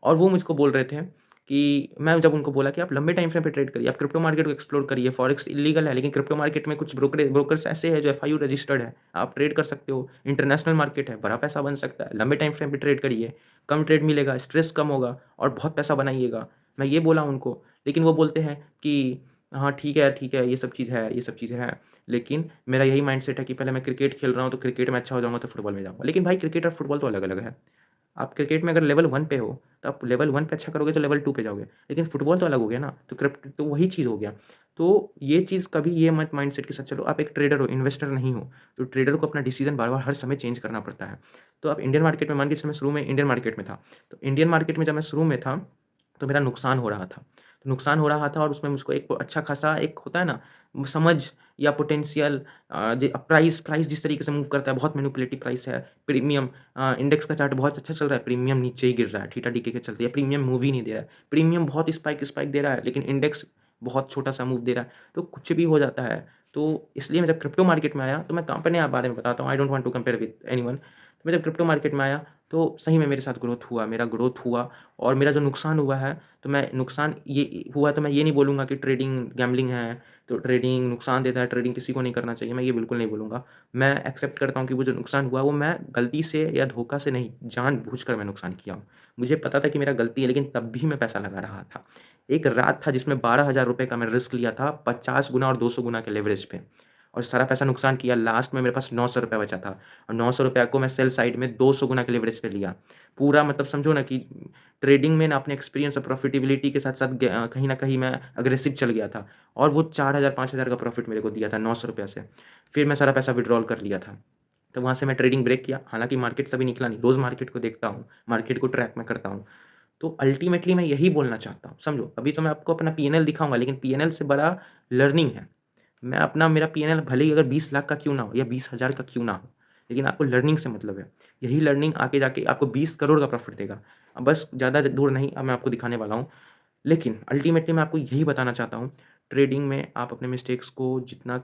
Speaker 1: और वो मुझको बोल रहे थे कि मैं जब उनको बोला कि आप लंबे टाइम फ्रेम पे ट्रेड करिए, आप क्रिप्टो मार्केट को एक्सप्लोर करिए, फॉरेक्स इल्लीगल है, लेकिन क्रिप्टो मार्केट में कुछ ब्रोकर्स ऐसे हैं जो एफआईयू रजिस्टर्ड है, आप ट्रेड कर सकते हो, इंटरनेशनल मार्केट है, बड़ा पैसा बन सकता है, लंबे टाइम फ्रेम पे ट्रेड करिए, कम ट्रेड मिलेगा, स्ट्रेस कम होगा और बहुत पैसा बनाइएगा। मैं ये बोला उनको, लेकिन वो बोलते हैं कि हाँ, ठीक है, ये सब चीज़ है, ये सब चीज़ें हैं, लेकिन मेरा यही माइंडसेट है कि पहले मैं क्रिकेट खेल रहा हूँ, तो क्रिकेट में अच्छा हो जाऊँगा, तो फुटबॉल में जाऊँगा। लेकिन भाई क्रिकेट और फुटबॉल तो अलग-अलग है। आप क्रिकेट में अगर लेवल 1 पे हो, तो आप लेवल 1 पे अच्छा करोगे तो लेवल 2 पे जाओगे। लेकिन फुटबॉल तो अलग हो गया ना, तो वही चीज़ हो गया। तो ये चीज़ कभी ये मत माइंडसेट के साथ चलो, आप एक ट्रेडर हो, इन्वेस्टर नहीं हो। तो ट्रेडर को अपना डिसीज़न बार-बार हर समय चेंज करना पड़ता है। तो आप इंडियन मार्केट में मान के चलो मैं शुरू में इंडियन मार्केट में था। तो इंडियन मार्केट में जब मैं शुरू में था, तो मेरा नुकसान हो रहा था। तो नुकसान हो रहा था और उसमें मुझको एक अच्छा खासा एक होता है ना, समझ या पोटेंशियल प्राइस जिस तरीके से मूव करता है, बहुत मैनिपुलेटिव प्राइस है। प्रीमियम इंडेक्स का चार्ट बहुत अच्छा चल रहा है, प्रीमियम नीचे ही गिर रहा है, थीटा-डीके के चलते या प्रीमियम मूव ही नहीं दे रहा है। प्रीमियम बहुत स्पाइक दे रहा है, लेकिन इंडेक्स बहुत छोटा-सा मूव दे रहा है, तो कुछ भी हो जाता है। तो इसलिए मैं जब क्रिप्टो मार्केट में आया, तो मैं अपने बारे में बताता हूँ, I don't want to compare with anyone. तो मैं जब क्रिप्टो मार्केट में आया, तो सही में मेरे साथ ग्रोथ हुआ, मेरा ग्रोथ हुआ और मेरा जो नुकसान हुआ है, तो मैं नुकसान ये हुआ तो मैं ये नहीं बोलूँगा कि ट्रेडिंग गैम्बलिंग है, तो ट्रेडिंग नुकसान देता है, ट्रेडिंग किसी को नहीं करना चाहिए, मैं ये बिल्कुल नहीं बोलूँगा। मैं एक्सेप्ट करता हूँ कि वो जो नुकसान हुआ वो मैं गलती से या धोखा से नहीं, जानबूझकर मैं नुकसान किया हूँ। मुझे पता था कि मेरा गलती है लेकिन तब भी मैं पैसा लगा रहा था। एक रात था जिसमें ₹12,000 का मैं रिस्क लिया था 50 गुना और 200 गुना के लेवरेज पे। और सारा पैसा नुकसान किया। लास्ट में मेरे पास ₹900 बचा था और ₹900 को मैं सेल साइड में 200 गुना के लेवरेज पे लिया। पूरा मतलब समझो ना कि ट्रेडिंग में ना अपने एक्सपीरियंस और प्रॉफिटेबिलिटी के साथ-साथ कहीं न कहीं मैं अग्रेसिव चल गया था और वो 4000 5000 का प्रॉफिट मेरे को दिया था ₹900 से। फिर मैं सारा पैसा विथड्रॉल कर लिया था। तो वहाँ से मैं ट्रेडिंग ब्रेक किया। हालाँकि मार्केट अभी निकला नहीं, रोज़ मार्केट को देखता हूँ, मार्केट को ट्रैक मैं करता हूँ। तो अल्टीमेटली मैं यही बोलना चाहता हूँ, समझो। अभी तो मैं आपको अपना पीएनएल दिखाऊँगा, लेकिन पीएनएल से बड़ा लर्निंग है। मैं अपना मेरा पीएनएल भले ही अगर 20 लाख का क्यों ना हो या 20,000 का क्यों ना हो, लेकिन आपको लर्निंग से मतलब है। यही लर्निंग आगे जाके आपको 20 करोड़ का प्रॉफ़िट देगा। अब बस ज़्यादा दूर नहीं, अब मैं आपको दिखाने वाला हूँ। लेकिन अल्टीमेटली मैं आपको यही बताना चाहता हूँ, ट्रेडिंग में आप अपने मिस्टेक्स को जितना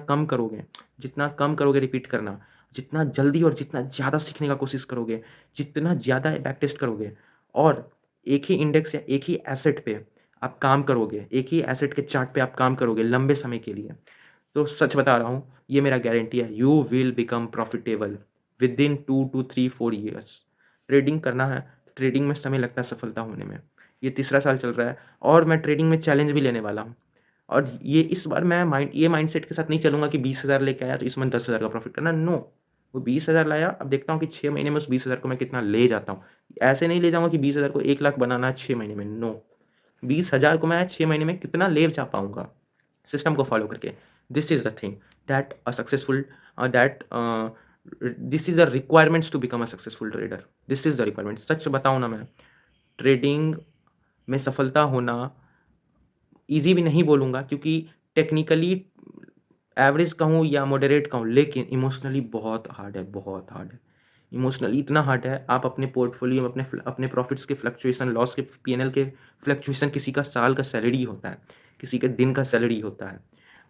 Speaker 1: कम करोगे रिपीट करना, जितना जल्दी और जितना ज़्यादा सीखने का कोशिश करोगे, जितना ज़्यादा बैक टेस्ट करोगे और एक ही इंडेक्स या एक ही एसेट पे आप काम करोगे, एक ही एसेट के चार्ट पे आप काम करोगे लंबे समय के लिए, तो सच बता रहा हूँ, ये मेरा गारंटी है, you will become profitable within 2 to 3 4 years. Trading करना है, ट्रेडिंग में समय लगता है सफलता होने में। ये तीसरा साल चल रहा है और मैं ट्रेडिंग में चैलेंज भी लेने वाला हूँ। और ये इस बार मैं ये माइंडसेट के साथ नहीं चलूँगा कि 20,000 लेके आया तो इस मंथ 10,000 का प्रॉफ़िट करना, नो। वो 20,000 लाया, अब देखता हूँ कि 6 महीने में उस 20,000 को मैं कितना ले जाता हूँ। ऐसे नहीं ले जाऊँगा कि 20,000 को 1 लाख बनाना है 6 महीने में, नो। 20,000 को मैं 6 महीने में कितना ले जा पाऊँगा, सिस्टम को फ़ॉलो करके। This is the thing that a successful that this is the requirements to become a successful trader. This is the requirement. सच बताऊँ ना मैं, ट्रेडिंग में सफलता होना ईज़ी भी नहीं बोलूँगा, क्योंकि टेक्निकली एवरेज कहूँ या मॉडरेट कहूँ, लेकिन इमोशनली बहुत हार्ड है, बहुत हार्ड है। इमोशनली इतना हार्ड है, आप अपने पोर्टफोलियो में अपने प्रॉफ़िट्स के फ्लक्चुएशन, लॉस के पीएनएल के फ्लक्चुएशन, किसी का साल का सैलरी होता है, किसी के दिन का सैलरी होता है।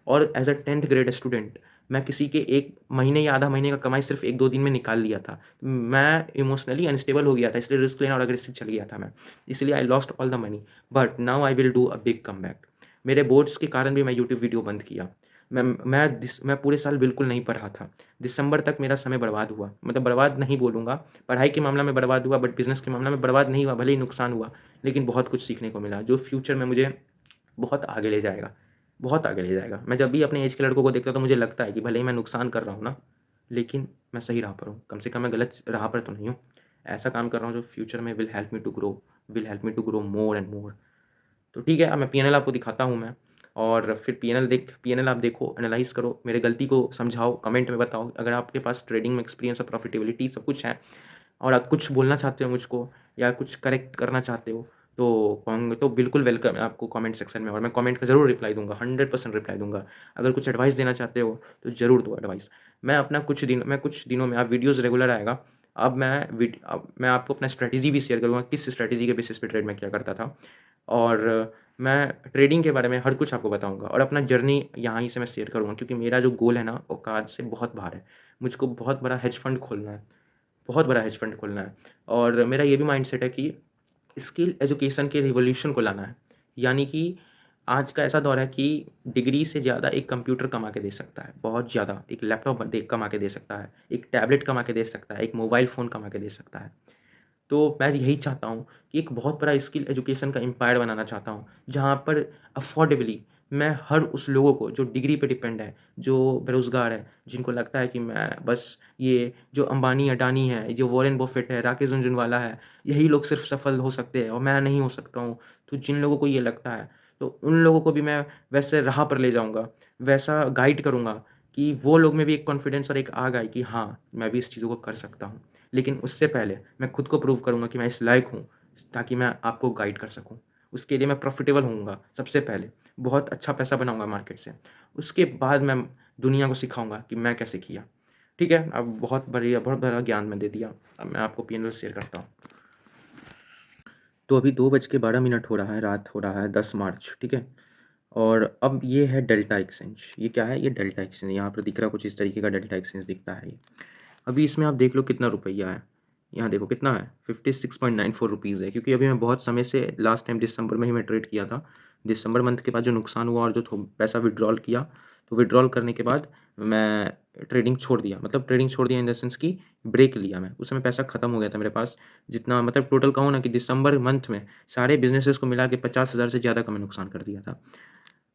Speaker 1: और as a 10th grade student मैं किसी के 1 महीने या आधा महीने का कमाई सिर्फ़ 1-2 दिन में निकाल लिया था। मैं इमोशनली अनस्टेबल हो गया था, इसलिए रिस्क लेना और अग्रेसिव चल गया था मैं। इसलिए I lost all the money, but now I will do a big comeback. मेरे बोर्ड्स के कारण भी मैं यूट्यूब वीडियो बंद किया। मैं पूरे साल बिल्कुल नहीं पढ़ा था। दिसंबर तक मेरा समय बर्बाद हुआ। मतलब बर्बाद नहीं बोलूँगा, पढ़ाई के मामला में बर्बाद हुआ, बट बिज़नेस के मामला में बर्बाद नहीं हुआ, भले ही नुकसान हुआ, लेकिन बहुत कुछ सीखने को मिला, जो फ्यूचर में मुझे बहुत आगे ले जाएगा, बहुत आगे ले जाएगा। मैं जब भी अपने ऐज के लड़कों को देखता हूँ तो मुझे लगता है कि भले ही मैं नुकसान कर रहा हूँ ना, लेकिन मैं सही राह पर हूँ। कम से कम मैं गलत राह पर तो नहीं हूँ। ऐसा काम कर रहा हूँ जो फ्यूचर में will help me to grow more and more. तो ठीक है, अब मैं पीएनएल आपको दिखाता हूँ मैं, और फिर पीएनएल आप देखो, एनालाइज़ करो, मेरे गलती को समझाओ, कमेंट में बताओ। अगर आपके पास ट्रेडिंग में एक्सपीरियंस और प्रॉफिटेबिलिटी सब कुछ है और आप कुछ बोलना चाहते हो मुझको या कुछ करेक्ट करना चाहते हो, तो बिल्कुल वेलकम है आपको कमेंट सेक्शन में, और मैं कमेंट का ज़रूर रिप्लाई दूँगा, 100% रिप्लाई दूँगा। अगर कुछ एडवाइस देना चाहते हो तो ज़रूर दो एडवाइस। मैं कुछ दिनों में, अब वीडियोज़ रेगुलर आएगा। अब मैं आपको अपना स्ट्रैटेजी भी शेयर करूँगा, किस स्ट्रैटेजी के बेसिस पे ट्रेड मैं किया करता था। और मैं ट्रेडिंग के बारे में हर कुछ आपको बताऊँगा और अपना जर्नी यहाँ ही से मैं शेयर करूँगा, क्योंकि मेरा जो गोल है ना, औकात से बहुत बाहर है। मुझको बहुत बड़ा हेज फंड खोलना है। बहुत बड़ा हेज फंड खोलना है, और मेरा ये भी माइंडसेट है कि स्किल एजुकेशन के रिवॉल्यूशन को लाना है। यानी कि आज का ऐसा दौर है कि डिग्री से ज़्यादा एक कंप्यूटर कमा के दे सकता है, बहुत ज़्यादा। एक लैपटॉप कमा के दे सकता है, एक टैबलेट कमा के दे सकता है, एक मोबाइल फ़ोन कमा के दे सकता है। तो मैं यही चाहता हूँ कि एक बहुत बड़ा स्किल एजुकेशन का एम्पायर बनाना चाहता हूँ, जहाँ पर अफ़ोर्डेबली मैं हर उस लोगों को जो डिग्री पे डिपेंड है, जो बेरोज़गार है, जिनको लगता है कि मैं बस ये जो अंबानी, अडानी है, जो वॉरेन बफेट है, राकेश झुनझुनवाला है, यही लोग सिर्फ़ सफल हो सकते हैं और मैं नहीं हो सकता हूँ। तो जिन लोगों को ये लगता है, तो उन लोगों को भी मैं वैसे राह पर ले जाऊँगा, वैसा गाइड करूँगा कि वो लोग में भी एक कॉन्फिडेंस और एक आग आए कि हाँ, मैं भी इस चीज़ों को कर सकता हूँ। लेकिन उससे पहले मैं खुद को प्रूव करूँगा कि मैं इस लायक हूँ, ताकि मैं आपको गाइड कर सकूँ। उसके लिए मैं प्रॉफ़िटेबल होऊँगा सबसे पहले, बहुत अच्छा पैसा बनाऊँगा मार्केट से। उसके बाद मैं दुनिया को सिखाऊँगा कि मैं कैसे किया। ठीक है? अब बहुत बड़ा ज्ञान मैं दे दिया। अब मैं आपको पीएनएल शेयर करता हूँ। तो अभी 2:12 हो रहा है, रात हो रहा है 10 मार्च, ठीक है? और अब ये है डेल्टा एक्सचेंज। ये क्या है? ये डेल्टा एक्सचेंज, यहाँ पर दिख रहा है कुछ इस तरीके का डेल्टा एक्सचेंज दिखता है ये। अभी इसमें आप देख लो कितना रुपया है। यहाँ देखो कितना है, 56.94 रुपीज़ है, क्योंकि अभी मैं बहुत समय से लास्ट टाइम दिसंबर में ही मैं ट्रेड किया था। दिसंबर मंथ के बाद जो नुकसान हुआ और जो पैसा विथड्रॉल किया, तो विथड्रॉल करने के बाद मैं ट्रेडिंग छोड़ दिया। मतलब ट्रेडिंग छोड़ दिया इन द सेंस कि ब्रेक लिया मैं। उस समय पैसा खत्म हो गया था मेरे पास। जितना मतलब टोटल कहूँ ना कि दिसंबर मंथ में सारे बिज़नेसेस को मिला के 50,000 से ज़्यादा का मैं नुकसान कर दिया था।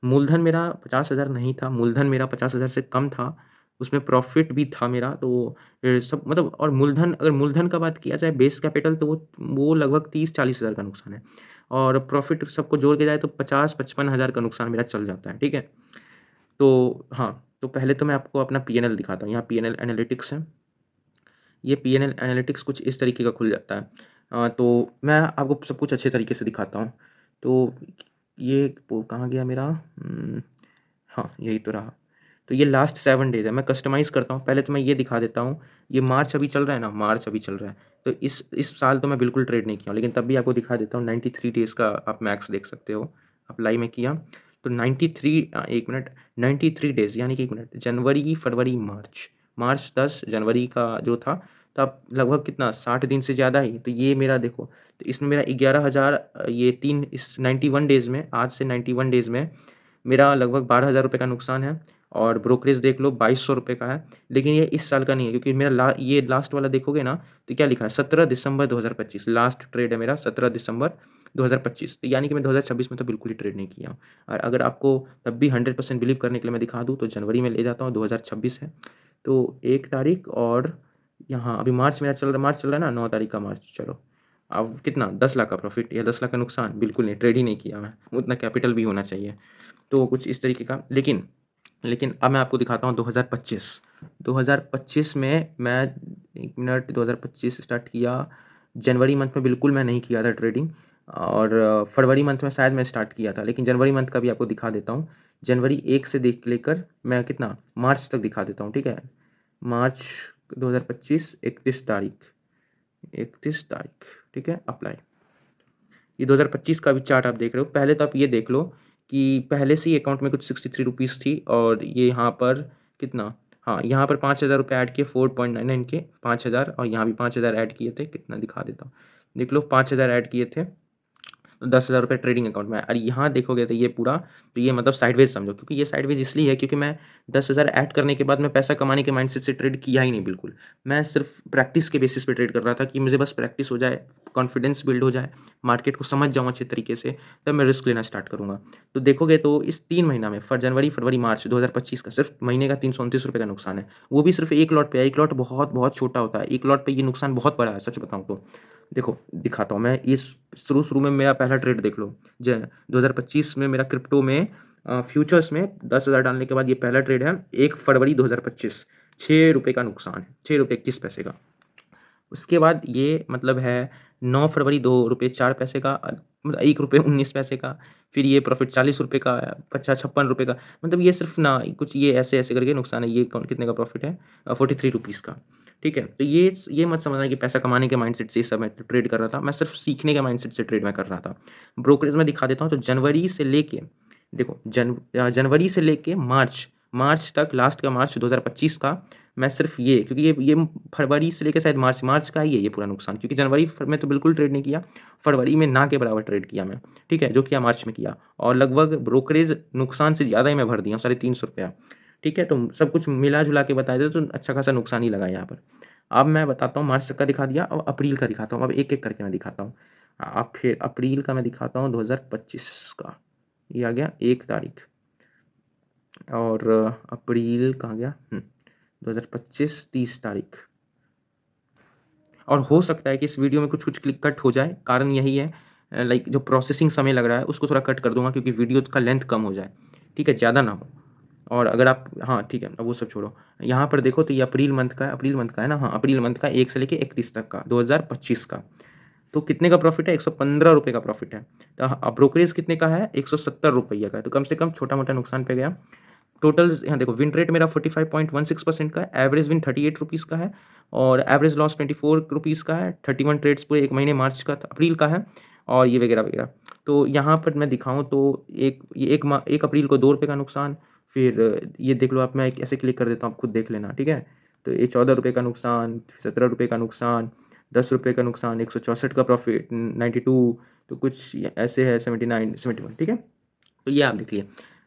Speaker 1: मूलधन मेरा 50,000 नहीं था, मूलधन मेरा 50,000 से कम था, उसमें प्रॉफ़िट भी था मेरा तो सब मतलब और मूलधन अगर मूलधन का बात किया जाए बेस कैपिटल तो वो लगभग 30-40,000 का नुकसान है और प्रॉफ़िट सबको जोड़ के जाए तो 50-55 हज़ार का नुकसान मेरा चल जाता है, ठीक है? तो हाँ, तो पहले तो मैं आपको अपना पी&एल दिखाता हूँ, यहाँ पी&एल एनालिटिक्स है। ये पी&एल एनालिटिक्स कुछ इस तरीके का खुल जाता है। तो मैं आपको सब कुछ अच्छे तरीके से दिखाता हूँ। तो ये वो कहाँ गया मेरा हाँ, यही तो रहा। तो ये लास्ट 7 डेज़ है, मैं कस्टमाइज़ करता हूँ। पहले तो मैं ये दिखा देता हूँ, ये मार्च अभी चल रहा है ना, मार्च अभी चल रहा है। तो इस साल तो मैं बिल्कुल ट्रेड नहीं किया हूँ, लेकिन तब भी आपको दिखा देता हूँ 93 डेज़ का आप मैक्स देख सकते हो। अप्लाई मैं किया, तो 93 1 मिनट 93 डेज़ यानी कि 1 मिनट जनवरी, फरवरी, मार्च। मार्च 10 जनवरी का जो था, तब लगभग कितना 60 दिन से ज़्यादा ही। तो ये मेरा देखो, तो इसमें मेरा 11,000 ये 3 इस 91 डेज़ में, आज से 91 डेज़ में मेरा लगभग 12,000 रुपए का नुकसान है और ब्रोकरेज देख लो 2,200 रुपए का है। लेकिन ये इस साल का नहीं है क्योंकि मेरा ये लास्ट वाला देखोगे ना, तो क्या लिखा है 17 दिसंबर 2025 लास्ट ट्रेड है मेरा 17 दिसंबर 2025। तो यानी कि मैं 2026 में तो बिल्कुल ही ट्रेड नहीं किया हूँ। और अगर आपको तब भी 100% बिलीव करने के लिए मैं दिखा दूँ तो जनवरी में ले जाता हूँ 2026 है। तो 1 तारीख और यहाँ अभी मार्च मेरा चल रहा है, मार्च चल रहा है ना, 9 तारीख का मार्च। चलो, अब कितना 10 लाख का प्रॉफ़िट या 10 लाख का नुकसान? बिल्कुल नहीं, ट्रेड ही नहीं किया मैं। उतना कैपिटल भी होना चाहिए। तो कुछ इस तरीके का, लेकिन अब मैं आपको दिखाता हूँ 2025। 2025 में मैं 1 मिनट 2025 स्टार्ट किया, जनवरी मंथ में बिल्कुल मैं नहीं किया था ट्रेडिंग और फरवरी मंथ में शायद मैं स्टार्ट किया था, लेकिन जनवरी मंथ का भी आपको दिखा देता हूँ। जनवरी 1 से देख लेकर मैं कितना मार्च तक दिखा देता हूँ, ठीक है? मार्च 2025 31 तारीख 31 तारीख, ठीक है? अप्लाई। ये 2025 का भी चार्ट आप देख रहे हो। पहले तो आप ये देख लो कि पहले से ही अकाउंट में कुछ 63 रुपीज़ थी और ये यहाँ पर कितना, हाँ, यहाँ पर 5,000 रुपये ऐड किए 4.99 के 5,000 और यहाँ भी 5,000 ऐड किए थे। कितना दिखा देता हूँ। देख लो 5,000 ऐड किए थे। तो 10,000 रुपये ट्रेडिंग अकाउंट में और यहाँ देखोगे तो ये पूरा, तो ये मतलब साइडवेज समझो, क्योंकि ये साइडवेज इसलिए है क्योंकि मैं 10,000 ऐड करने के बाद मैं पैसा कमाने के माइंडसेट से ट्रेड किया ही नहीं बिल्कुल। मैं सिर्फ प्रैक्टिस के बेसिस पे ट्रेड कर रहा था कि मुझे बस प्रैक्टिस हो जाए, कॉन्फिडेंस बिल्ड हो जाए, मार्केट को समझ जाऊँ अच्छे तरीके से, तब मैं रिस्क लेना स्टार्ट करूँगा। तो देखोगे तो इस 3 महीना में जनवरी, फरवरी, मार्च 2025 का सिर्फ महीने का 329 रुपये का नुकसान है। वो भी सिर्फ 1 लॉट पे है। 1 लॉट बहुत-बहुत छोटा होता है। 1 लॉट पे ये नुकसान बहुत बड़ा है, सच बताऊँ तो। देखो, दिखाता हूँ मैं इस शुरू-शुरू में मेरा पहला ट्रेड देख लो। ज 2025 में मेरा क्रिप्टो में फ्यूचर्स में 10,000 डालने के बाद ये पहला ट्रेड है 1 फरवरी 2025 ₹6 का नुकसान है, ₹6.31 का। उसके बाद ये मतलब है 9 फरवरी ₹2.04 का मतलब ₹1.19 का, फिर ये प्रॉफ़िट ₹40 का, 56 का, मतलब ये सिर्फ़ ना कुछ ये ऐसे-ऐसे करके नुकसान है। ये कौन कितने का प्रॉफ़िट है 43 रुपीज़ का, ठीक है? तो ये मत समझना कि पैसा कमाने के माइंडसेट से इस समय ट्रेड कर रहा था, मैं सिर्फ़ सीखने के माइंडसेट से ट्रेड मैं कर रहा था। ब्रोकरेज में दिखा देता हूँ, तो जनवरी से लेके देखो जनवरी से लेके मार्च मार्च तक, लास्ट का मार्च 2025 का, मैं सिर्फ़ ये क्योंकि ये फरवरी से लेके शायद मार्च का ही है ये पूरा नुकसान, क्योंकि जनवरी में तो बिल्कुल ट्रेड नहीं किया, फरवरी में ना के बराबर ट्रेड किया मैं, ठीक है? जो किया मार्च में किया और लगभग ब्रोकरेज नुकसान से ज़्यादा ही मैं भर दिया हूँ, ₹350, ठीक है? तो सब कुछ मिला-जुला के बताया जाए तो अच्छा खासा नुकसान ही लगा यहाँ पर। अब मैं बताता हूँ, मार्च तक का दिखा दिया, अब अप्रैल का दिखाता हूँ, अब एक-एक करके मैं दिखाता हूँ। अब फिर अप्रैल का मैं दिखाता हूँ 2025 का, ये आ गया 1 तारीख और अप्रैल कहाँ गया? 2025 30 तारीख। और हो सकता है कि इस वीडियो में कुछ-कुछ क्लिप कट हो जाए, कारण यही है लाइक जो प्रोसेसिंग समय लग रहा है उसको थोड़ा कट कर दूँगा क्योंकि वीडियो का लेंथ कम हो जाए, ठीक है? ज़्यादा ना हो। और अगर आप हाँ, ठीक है, अब वो सब छोड़ो। यहाँ पर देखो तो ये अप्रैल मंथ का है ना? हाँ, अप्रैल मंथ का 1 से लेके 31 तक का 2025 का। तो कितने का प्रॉफ़िट है? ₹115 का प्रॉफ़िट है। तो ब्रोकरेज कितने का है? ₹170 का है। तो कम से कम छोटा-मोटा नुकसान पे गया। टोटल यहाँ देखो, विन रेट मेरा 45.16% का है, एवरेज विन ₹38 का है और एवरेज लॉस ₹24 का है। 31 ट्रेड्स पूरे 1 महीने मार्च का अप्रैल का है और ये वगैरह-वगैरह। तो यहाँ पर मैं दिखाऊँ तो ये 1 अप्रैल को ₹2 का नुकसान, फिर ये देख लो आप, मैं एक ऐसे क्लिक कर देता हूँ, आप खुद देख लेना, ठीक है? तो ये ₹14 का नुकसान, ₹17 का नुकसान, ₹10 का नुकसान, 164 का प्रॉफ़िट, 92, तो कुछ ऐसे है 79, 71, ठीक है? तो ये आप देख लिए।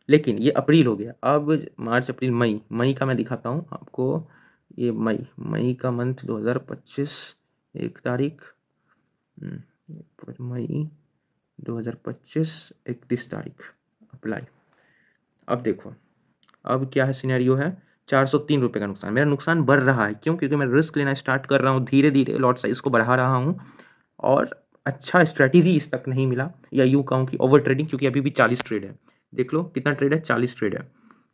Speaker 1: लेकिन ये अप्रैल हो गया, अब मार्च, अप्रैल, मई का मैं दिखाता हूँ आपको। ये मई का मंथ 2025 1 तारीख मई 2025 31 तारीख अप्लाई। अब देखो, अब क्या है सिनेरियो है, ₹403 का नुकसान। मेरा नुकसान बढ़ रहा है, क्यों? क्योंकि मैं रिस्क लेना स्टार्ट कर रहा हूँ, धीरे-धीरे लॉट साइज़ को बढ़ा रहा हूँ और अच्छा स्ट्रैटेजी इस तक नहीं मिला, या यूँ कहूँ कि ओवर ट्रेडिंग, क्योंकि अभी भी 40 ट्रेड है। देख लो कितना ट्रेड है, 40 ट्रेड है।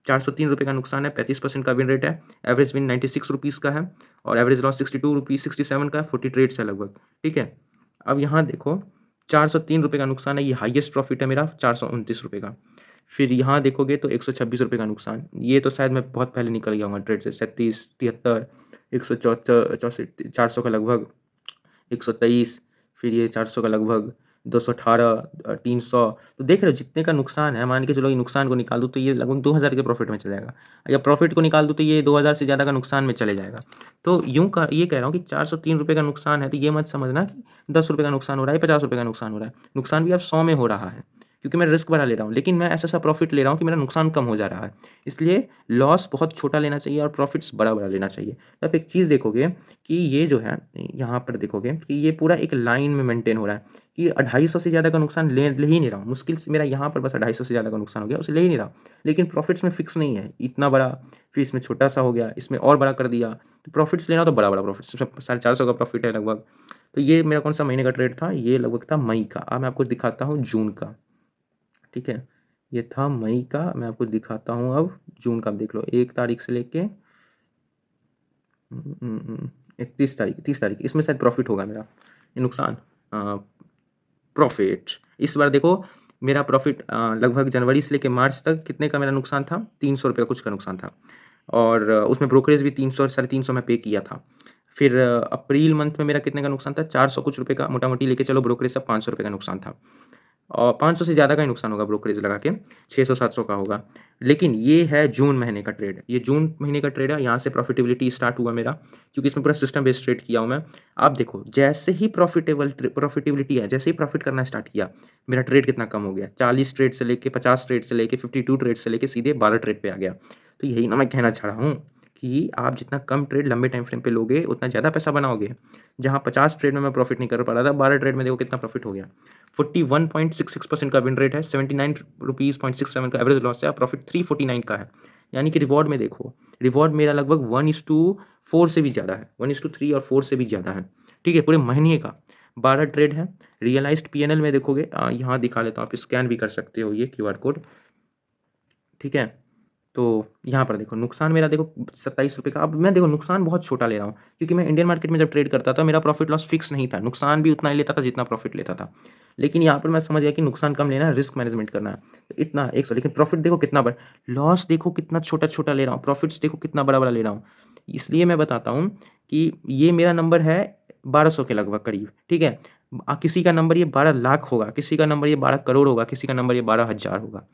Speaker 1: ₹403 का नुकसान है, 35% का विन रेट है, एवरेज विन ₹96 का है और एवरेज लॉस ₹62 67 का है, 40 ट्रेड्स है लगभग, ठीक है? अब यहाँ देखो, ₹403 का नुकसान है, ये हाईएस्ट प्रॉफिट है मेरा ₹429 का। फिर यहाँ देखोगे तो ₹126 का नुकसान, ये तो शायद मैं बहुत पहले निकल गया होऊँगा ट्रेड से, 37, 73, 164 400 का लगभग, 123, फिर ये 400 का लगभग, 218, 300। तो देख रहे हो जितने का नुकसान है, मान के चलो ये नुकसान को निकाल दूँ तो ये लगभग 2000 के प्रॉफिट में चला जाएगा, या प्रॉफिट को निकाल दूँ तो ये 2000 से ज़्यादा का नुकसान में चले जाएगा। तो ये कह रहा हूँ कि ₹403 का नुकसान है, तो ये मत समझना कि ₹10 का नुकसान हो रहा है, ₹50 का नुकसान हो रहा है। नुकसान भी अब 100 में हो रहा है, क्योंकि मैं रिस्क बढ़ा ले रहा हूँ, लेकिन मैं ऐसा-ऐसा प्रॉफिट ले रहा हूँ कि मेरा नुकसान कम हो जा रहा है। इसलिए लॉस बहुत छोटा लेना चाहिए और प्रॉफिट्स बड़ा-बड़ा लेना चाहिए। तो आप एक चीज़ देखोगे कि ये जो है, यहाँ पर देखोगे कि ये पूरा एक लाइन में मेंटेन हो रहा है कि 250 से ज़्यादा का नुकसान ले ही नहीं रहा हूँ। मुश्किल से मेरा यहाँ पर बस 250 से ज़्यादा का नुकसान हो गया, उसे ले ही नहीं रहा हूँ। लेकिन प्रॉफिट्स में फिक्स नहीं है, इतना बड़ा, फिर इसमें छोटा-सा हो गया, इसमें और बड़ा कर दिया। तो प्रॉफिट्स लेना तो बड़ा-बड़ा प्रॉफिट्स, सब 450 का प्रॉफिट है लगभग। तो ये मेरा कौन-सा महीने का ट्रेड था? ये लगभग था मई का। अब मैं आपको दिखाता हूँ जून का, ठीक है? ये था मई का, मैं आपको दिखाता हूँ अब जून का। आप देख लो 1 तारीख से लेके 31 तारीख, 30 तारीख, इसमें शायद प्रॉफिट होगा मेरा। ये नुकसान, प्रॉफिट इस बार देखो, मेरा प्रॉफिट लगभग जनवरी से लेके मार्च तक कितने का मेरा नुकसान था? ₹300 का कुछ का नुकसान था, और उसमें ब्रोकरेज भी 300 साढ़े 300 मैं पे किया था। फिर अप्रैल मंथ में मेरा कितने का नुकसान था? 400 कुछ रुपए का, मोटा-मोटी लेके चलो ब्रोकरेज सब ₹500 का नुकसान था। और 500 से ज़्यादा का ही नुकसान होगा ब्रोकरेज लगा के, 600-700 का होगा। लेकिन ये है जून महीने का ट्रेड, ये जून महीने का ट्रेड है, यहाँ से प्रॉफिटेबिलिटी स्टार्ट हुआ मेरा, क्योंकि इसमें पूरा सिस्टम बेस्ड ट्रेड किया हूँ मैं। आप देखो, जैसे ही प्रॉफिटेबिलिटी है, जैसे ही प्रॉफिट करना स्टार्ट किया, मेरा ट्रेड कितना कम हो गया, 40 ट्रेड से लेके 50 ट्रेड से लेके 52 ट्रेड से लेके सीधे 12 ट्रेड पे आ गया। तो यही ना मैं कहना चाह रहा हूँ कि आप जितना कम ट्रेड लंबे टाइम फ्रेम पे लोगे, उतना ज़्यादा पैसा बनाओगे। जहाँ 50 ट्रेड में मैं प्रॉफिट नहीं कर पा रहा था, 12 ट्रेड में देखो कितना प्रॉफिट हो गया। 41.66% का विन रेट है, ₹79.67 का एवरेज लॉस है, प्रॉफिट 349 का है। यानी कि रिवॉर्ड में देखो, रिवॉर्ड मेरा लगभग 1:4 से भी ज़्यादा है, 1:3 और 4 से भी ज़्यादा है, ठीक है? पूरे महीने का 12 ट्रेड है। रियलाइज़्ड पीएनएल में देखोगे, यहाँ दिखा लेता हूँ, आप स्कैन भी कर सकते हो ये क्यूआर कोड, ठीक है? तो यहाँ पर देखो नुकसान मेरा देखो ₹27 का। अब मैं देखो नुकसान बहुत छोटा ले रहा हूँ, क्योंकि मैं इंडियन मार्केट में जब ट्रेड करता था, मेरा प्रॉफिट लॉस फिक्स नहीं था, नुकसान भी उतना ही लेता था जितना प्रॉफिट लेता था। लेकिन यहाँ पर मैं समझ गया कि नुकसान कम लेना है, रिस्क मैनेजमेंट करना है, तो इतना 100, लेकिन प्रॉफिट देखो कितना बड़ा, लॉस देखो कितना छोटा-छोटा ले रहा हूँ, प्रॉफिट्स देखो कितना बड़ा-बड़ा ले रहा हूँ। इसलिए मैं बताता हूँ कि ये मेरा नंबर है 1200 के लगभग करीब, ठीक है? किसी का नंबर ये 12 लाख होगा, किसी का नंबर ये 12 करोड़ होगा, किसी का नंबर ये 12,000 होगा।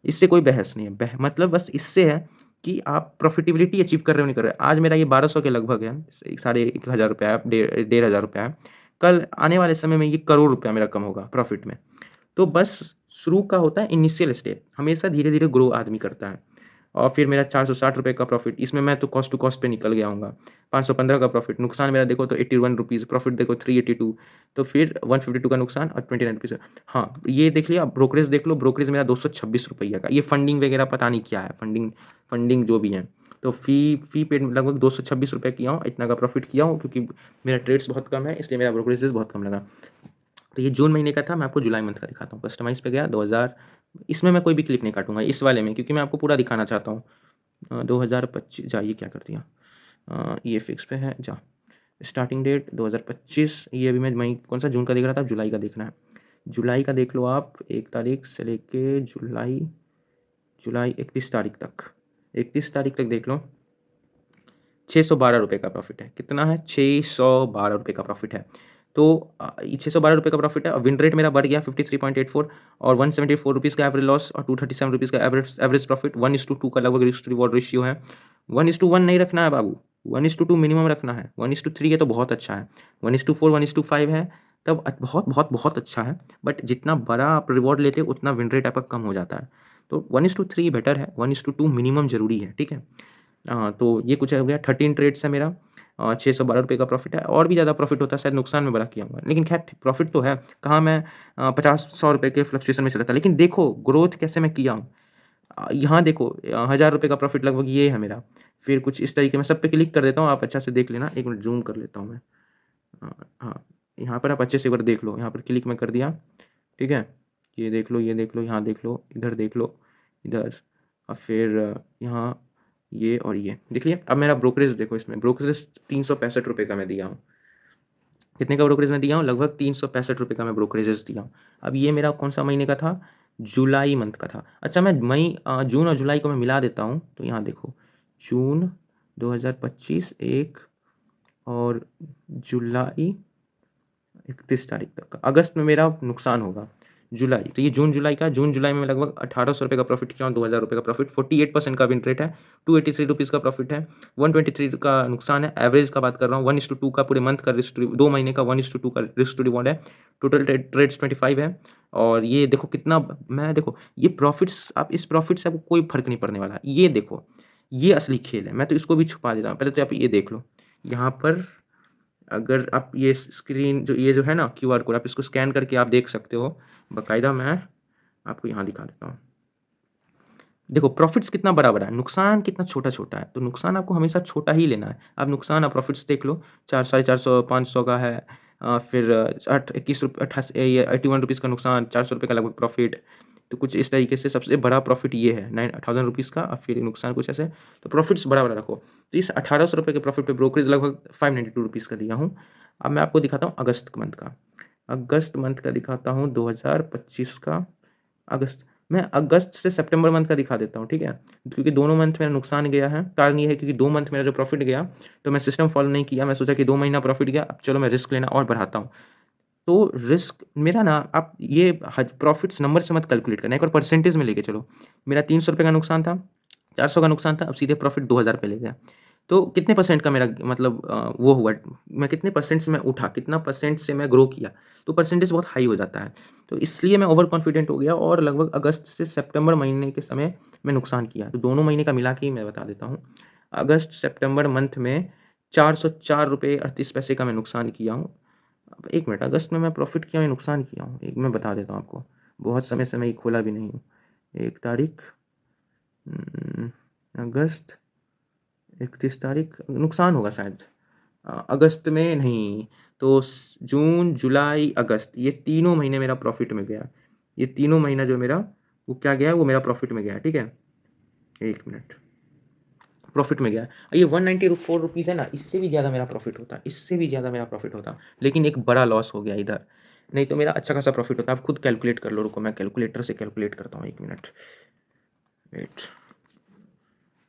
Speaker 1: इससे कोई बहस नहीं है। मतलब बस इससे है कि आप प्रॉफिटेबिलिटी अचीव कर रहे हो, नहीं कर रहे। आज मेरा ये 1200 के लगभग है, साढ़े 1000 रुपया है, 1,500 रुपया है। कल आने वाले समय में ये करोड़ रुपया मेरा कम होगा प्रॉफिट में। तो बस शुरू का होता है इनिशियल स्टेप, हमेशा धीरे-धीरे ग्रो आदमी करता है। और फिर मेरा ₹460 का प्रॉफिट, इसमें मैं तो कॉस्ट टू कॉस्ट पे निकल गया हूँगा। 515 का प्रॉफिट, नुकसान मेरा देखो तो ₹81, प्रॉफिट देखो 382, तो फिर 152 का नुकसान और ₹29। हाँ, ये देख लिया, ब्रोकरेज देख लो, ब्रोकरेज मेरा ₹226 का। ये फंडिंग वगैरह पता नहीं क्या है, फंडिंग फंडिंग जो भी है। तो फ़ी पेड लगभग ₹226 किया हूँ, इतना का प्रॉफिट किया हूँ, क्योंकि मेरा ट्रेड्स बहुत कम है, इसलिए मेरा ब्रोकरेजेस बहुत कम लगा। तो ये जून महीने का था, मैं आपको जुलाई मंथ का दिखाता हूँ। कस्टमाइज़ पे गया 2000, इसमें मैं कोई भी क्लिप नहीं काटूँगा, इस वाले में, क्योंकि मैं आपको पूरा दिखाना चाहता हूँ। 2025 जा, ये क्या कर दिया? ये फिक्स पे है, जा। स्टार्टिंग डेट 2025, ये अभी मैं मई कौन-सा जून का देख रहा था, जुलाई का देखना है। जुलाई का देख लो आप, 1 तारीख से लेके जुलाई जुलाई 31 तारीख तक, 31 तारीख तक देख लो, ₹612 का प्रॉफ़िट है। कितना है? ₹612 का प्रॉफ़िट है। तो ये ₹612 का प्रॉफ़िट है और विन रेट मेरा बढ़ गया 53.84, और ₹174 का एवरेज लॉस और ₹237 का एवरेज एवरेज प्रॉफ़िट, 1:2 का लगभग रिस्क टू रिवॉर्ड रेशियो है। 1:1 नहीं रखना है बाबू, 1:2 मिनिमम रखना है। 1:3 है तो बहुत अच्छा है। 1:4, 1:5 है तब बहुत, बहुत, बहुत अच्छा है। बट जितना बड़ा आप रिवॉर्ड लेते हो, उतना विन रेट आपका कम हो जाता है। तो 1:3 बेटर है, 1:2 मिनिमम ज़रूरी है, ठीक है? तो ये कुछ हो गया, 13 ट्रेड्स है मेरा, ₹612 का प्रॉफ़िट है, और भी ज़्यादा प्रॉफ़िट होता शायद नुकसान में बड़ा किया होगा। लेकिन ख़ैर प्रॉफ़िट तो है, कहाँ मैं 50-100 रुपए के फ्लक्चुएशन में चला था। लेकिन देखो ग्रोथ कैसे मैं किया हूँ। यहाँ देखो ₹1000 का प्रॉफ़िट लगभग ये है मेरा। फिर कुछ इस तरीके मैं सब पे क्लिक कर देता हूँ, आप अच्छा से देख लेना। 1 मिनट ज़ूम कर लेता हूँ मैं। हाँ, यहाँ पर आप अच्छे से एक बार देख लो, यहाँ पर क्लिक मैं कर दिया, ठीक है? ये देख लो, ये देख लो, यहाँ देख लो, इधर देख लो, इधर और फिर यहाँ ये और ये। देख लिया? अब मेरा ब्रोकरेज देखो, इसमें ब्रोकरेज ₹365 का मैं दिया हूँ। कितने का ब्रोकरेज मैं दिया हूँ? लगभग ₹365 का मैं ब्रोकरेजेस दिया हूँ। अब ये मेरा कौन-सा महीने का था? जुलाई मंथ का था। अच्छा मैं जून और जुलाई को मैं मिला देता हूँ, तो यहाँ देखो जून 2025 एक और जुलाई 31 तारीख तक का। अगस्त में मेरा नुकसान होगा। जुलाई, तो ये जून जुलाई में लगभग ₹1800 का प्रॉफ़िट किया और ₹2000 का प्रॉफ़िट, 48% का विन रेट है, ₹283 का प्रॉफ़िट है, 123 का नुकसान है। एवरेज का बात कर रहा हूँ, 1:2 का पूरे मंथ का रिस्क टू 2 महीने का 1:2 का रिस्क टू रिवॉर्ड है। टोटल ट्रेड्स 25 है और ये देखो कितना मैं देखो ये प्रॉफ़िट्स, आप इस प्रॉफ़िट से आपको कोई फ़र्क नहीं पड़ने वाला। ये देखो, ये असली खेल है। मैं तो इसको भी छुपा दे रहा हूँ। पहले तो आप ये देख लो। यहाँ पर अगर आप ये स्क्रीन जो है ना क्यूआर कोड, आप इसको स्कैन करके आप देख सकते हो। बाकायदा मैं आपको यहाँ दिखा देता हूँ। देखो प्रॉफ़िट्स कितना बड़ा-बड़ा है, नुकसान कितना छोटा-छोटा है। तो नुकसान आपको हमेशा छोटा ही लेना है। आप नुकसान और प्रॉफ़िट्स देख लो, 4 साढ़े 400 500 का है, फिर अठ 21 रुप अट्ठास ये ₹81 का नुकसान, ₹400 का लगभग प्रॉफ़िट। तो कुछ इस तरीके से सबसे बड़ा प्रॉफ़िट ये है, ₹9000 का और फिर नुकसान कुछ ऐसे। तो प्रॉफ़िट्स बड़ा-बड़ा रखो। तो इस ₹1800 के प्रॉफ़िट पे ब्रोकरेज लगभग ₹592 का दिया हूँ। अब मैं आपको दिखाता हूँ अगस्त मंथ का। अगस्त मंथ का दिखाता हूँ 2025 का अगस्त। मैं अगस्त से सितंबर मंथ का दिखा देता हूँ, ठीक है? क्योंकि दोनों मंथ मेरा नुकसान गया है। कारण ये है क्योंकि 2 मंथ मेरा जो प्रॉफ़िट गया, तो मैं सिस्टम फ़ॉलो नहीं किया। मैं सोचा कि 2 महीना प्रॉफ़िट गया, अब चलो मैं रिस्क लेना और बढ़ाता हूँ। तो रिस्क मेरा ना, आप ये हज प्रॉफ़िट्स नंबर से मत कैलकुलेट करना, एक बार परसेंटेज में लेके चलो। मेरा ₹300 का नुकसान था, 400 का नुकसान था, अब सीधे प्रॉफ़िट 2000 पे ले गया। तो कितने परसेंट का मेरा मतलब वो हुआ, मैं कितने परसेंट से मैं उठा, कितना परसेंट से मैं ग्रो किया, तो परसेंटेज बहुत हाई हो जाता है। तो इसलिए मैं ओवर कॉन्फिडेंट हो गया और लगभग अगस्त से सितंबर महीने के समय मैं नुकसान किया। तो दोनों महीने का मिला के ही मैं बता देता हूँ। अगस्त सितंबर मंथ में ₹404.38 का मैं नुकसान किया हूँ। अब 1 मिनट, अगस्त में मैं प्रॉफ़िट किया हूँ या नुकसान किया हूँ? एक मैं बता देता हूँ आपको। बहुत समय से मैं ये खोला भी नहीं हूँ। 1 तारीख अगस्त 31 तारीख नुकसान होगा शायद। अगस्त में नहीं, तो जून, जुलाई, अगस्त ये तीनों महीने मेरा प्रॉफ़िट में गया। ये तीनों महीना जो मेरा वो क्या गया, वो मेरा प्रॉफ़िट में गया, ठीक है? 1 मिनट, प्रॉफ़िट में गया। ये 194 रुपीज़ है ना, इससे भी ज़्यादा मेरा प्रॉफ़िट होता, इससे भी ज़्यादा मेरा प्रॉफ़िट होता, लेकिन एक बड़ा लॉस हो गया इधर। नहीं तो मेरा अच्छा खासा प्रॉफ़िट होता। आप खुद कैलकुलेट कर लो, रुको मैं कैलकुलेटर से कैलकुलेट करता हूँ, 1 मिनट, वेट।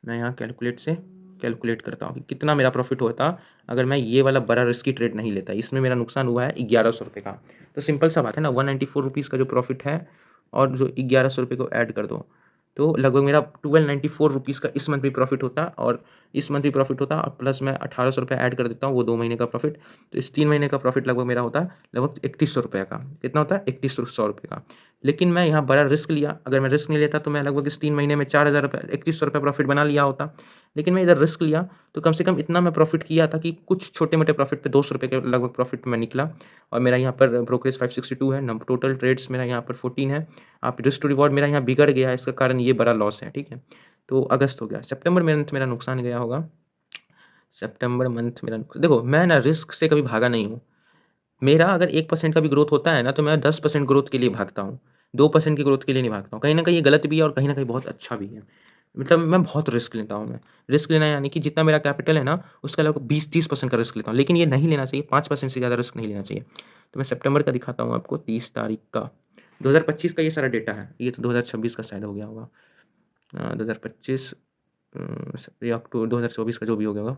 Speaker 1: मैं यहाँ कैलकुलेट से कैलकुलेट करता हूँ कि कितना मेरा प्रॉफ़िट होता अगर मैं ये वाला बड़ा रिस्की ट्रेड नहीं लेता। इसमें मेरा नुकसान हुआ है ₹1100 का। तो सिंपल सा बात है ना, 194 रुपीज़ का जो प्रॉफ़िट है और जो ₹1100 को ऐड कर दो, तो लगभग मेरा 1294 रुपीज़ का इस मंथ भी प्रॉफ़िट होता और इस मंथ भी प्रॉफ़िट होता और प्लस मैं ₹1800 ऐड कर देता हूँ, वो 2 महीने का प्रॉफ़िट। तो इस 3 महीने का प्रॉफ़िट लगभग मेरा होता है लगभग ₹3100 का। कितना होता है? ₹3100 का। लेकिन मैं यहाँ बड़ा रिस्क लिया, अगर मैं रिस्क नहीं लेता तो मैं लगभग इस 3 महीने में ₹4000 ₹3100 प्रॉफ़िट बना लिया होता। लेकिन मैं इधर रिस्क लिया, तो कम से कम इतना मैं प्रॉफ़िट किया था कि कुछ छोटे-मोटे प्रॉफ़िट पे ₹200 के लगभग प्रॉफ़िट में निकला और मेरा यहाँ पर ब्रोकरेज 562 है, नम टोटल ट्रेड्स मेरा यहाँ पर 14 है। आप रिस्क टू रिवॉर्ड मेरा यहाँ बिगड़ गया है, इसका कारण ये बड़ा लॉस है, ठीक है? तो अगस्त हो गया, सितंबर मंथ मेरा नुकसान गया होगा। सितंबर मंथ मेरा देखो मैं ना रिस्क से कभी भागा नहीं हूँ। मेरा अगर 1% का भी ग्रोथ होता है ना, तो मैं 10% ग्रोथ के लिए भागता हूँ, 2% की ग्रोथ के लिए नहीं भागता हूँ। कहीं न कहीं ये गलत भी है और कहीं न कहीं बहुत अच्छा भी है। मतलब मैं बहुत रिस्क लेता हूँ मैं। रिस्क लेना यानी कि जितना मेरा कैपिटल है ना, उसका लगभग 20-30% का रिस्क लेता हूँ। लेकिन ये नहीं लेना चाहिए, 5% से ज़्यादा रिस्क नहीं लेना चाहिए। तो मैं सितंबर का दिखाता हूँ आपको 30 तारीख का। 2025 का ये सारा डेटा है। ये तो 2026 का शायद हो गया होगा। 2025 ये 2024 का जो भी हो गया होगा।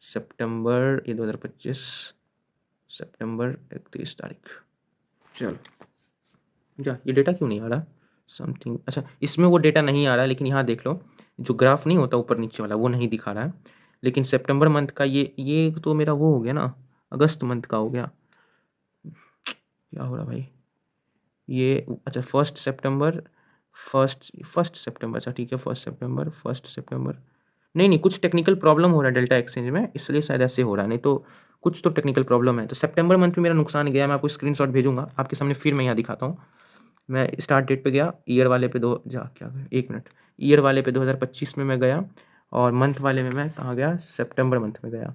Speaker 1: सितंबर ये 2025 सितंबर 31 तारीख। चलो, क्या ये डेटा क्यों नहीं आ रहा? समथिंग अच्छा, इसमें वो डेटा नहीं आ रहा है, लेकिन यहाँ देख लो, जो ग्राफ नहीं होता ऊपर-नीचे वाला, वो नहीं दिखा रहा है। लेकिन सितंबर मंथ का ये तो मेरा वो हो गया ना, अगस्त मंथ का हो गया। क्या हो रहा भाई? ये अच्छा 1 सितंबर अच्छा ठीक है, 1 सितंबर नहीं, कुछ टेक्निकल प्रॉब्लम हो रहा है डेल्टा एक्सचेंज में, इसलिए शायद ऐसे हो रहा है, नहीं तो कुछ तो टेक्निकल प्रॉब्लम है। तो सितंबर मंथ में मेरा नुकसान गया, मैं आपको स्क्रीनशॉट भेजूँगा, आपके सामने फिर मैं यहाँ दिखाता हूँ। मैं स्टार्ट डेट पे गया, ईयर वाले पे 1 मिनट, ईयर वाले पे 2025 में मैं गया और मंथ वाले में मैं कहाँ गया, सितंबर मंथ में गया,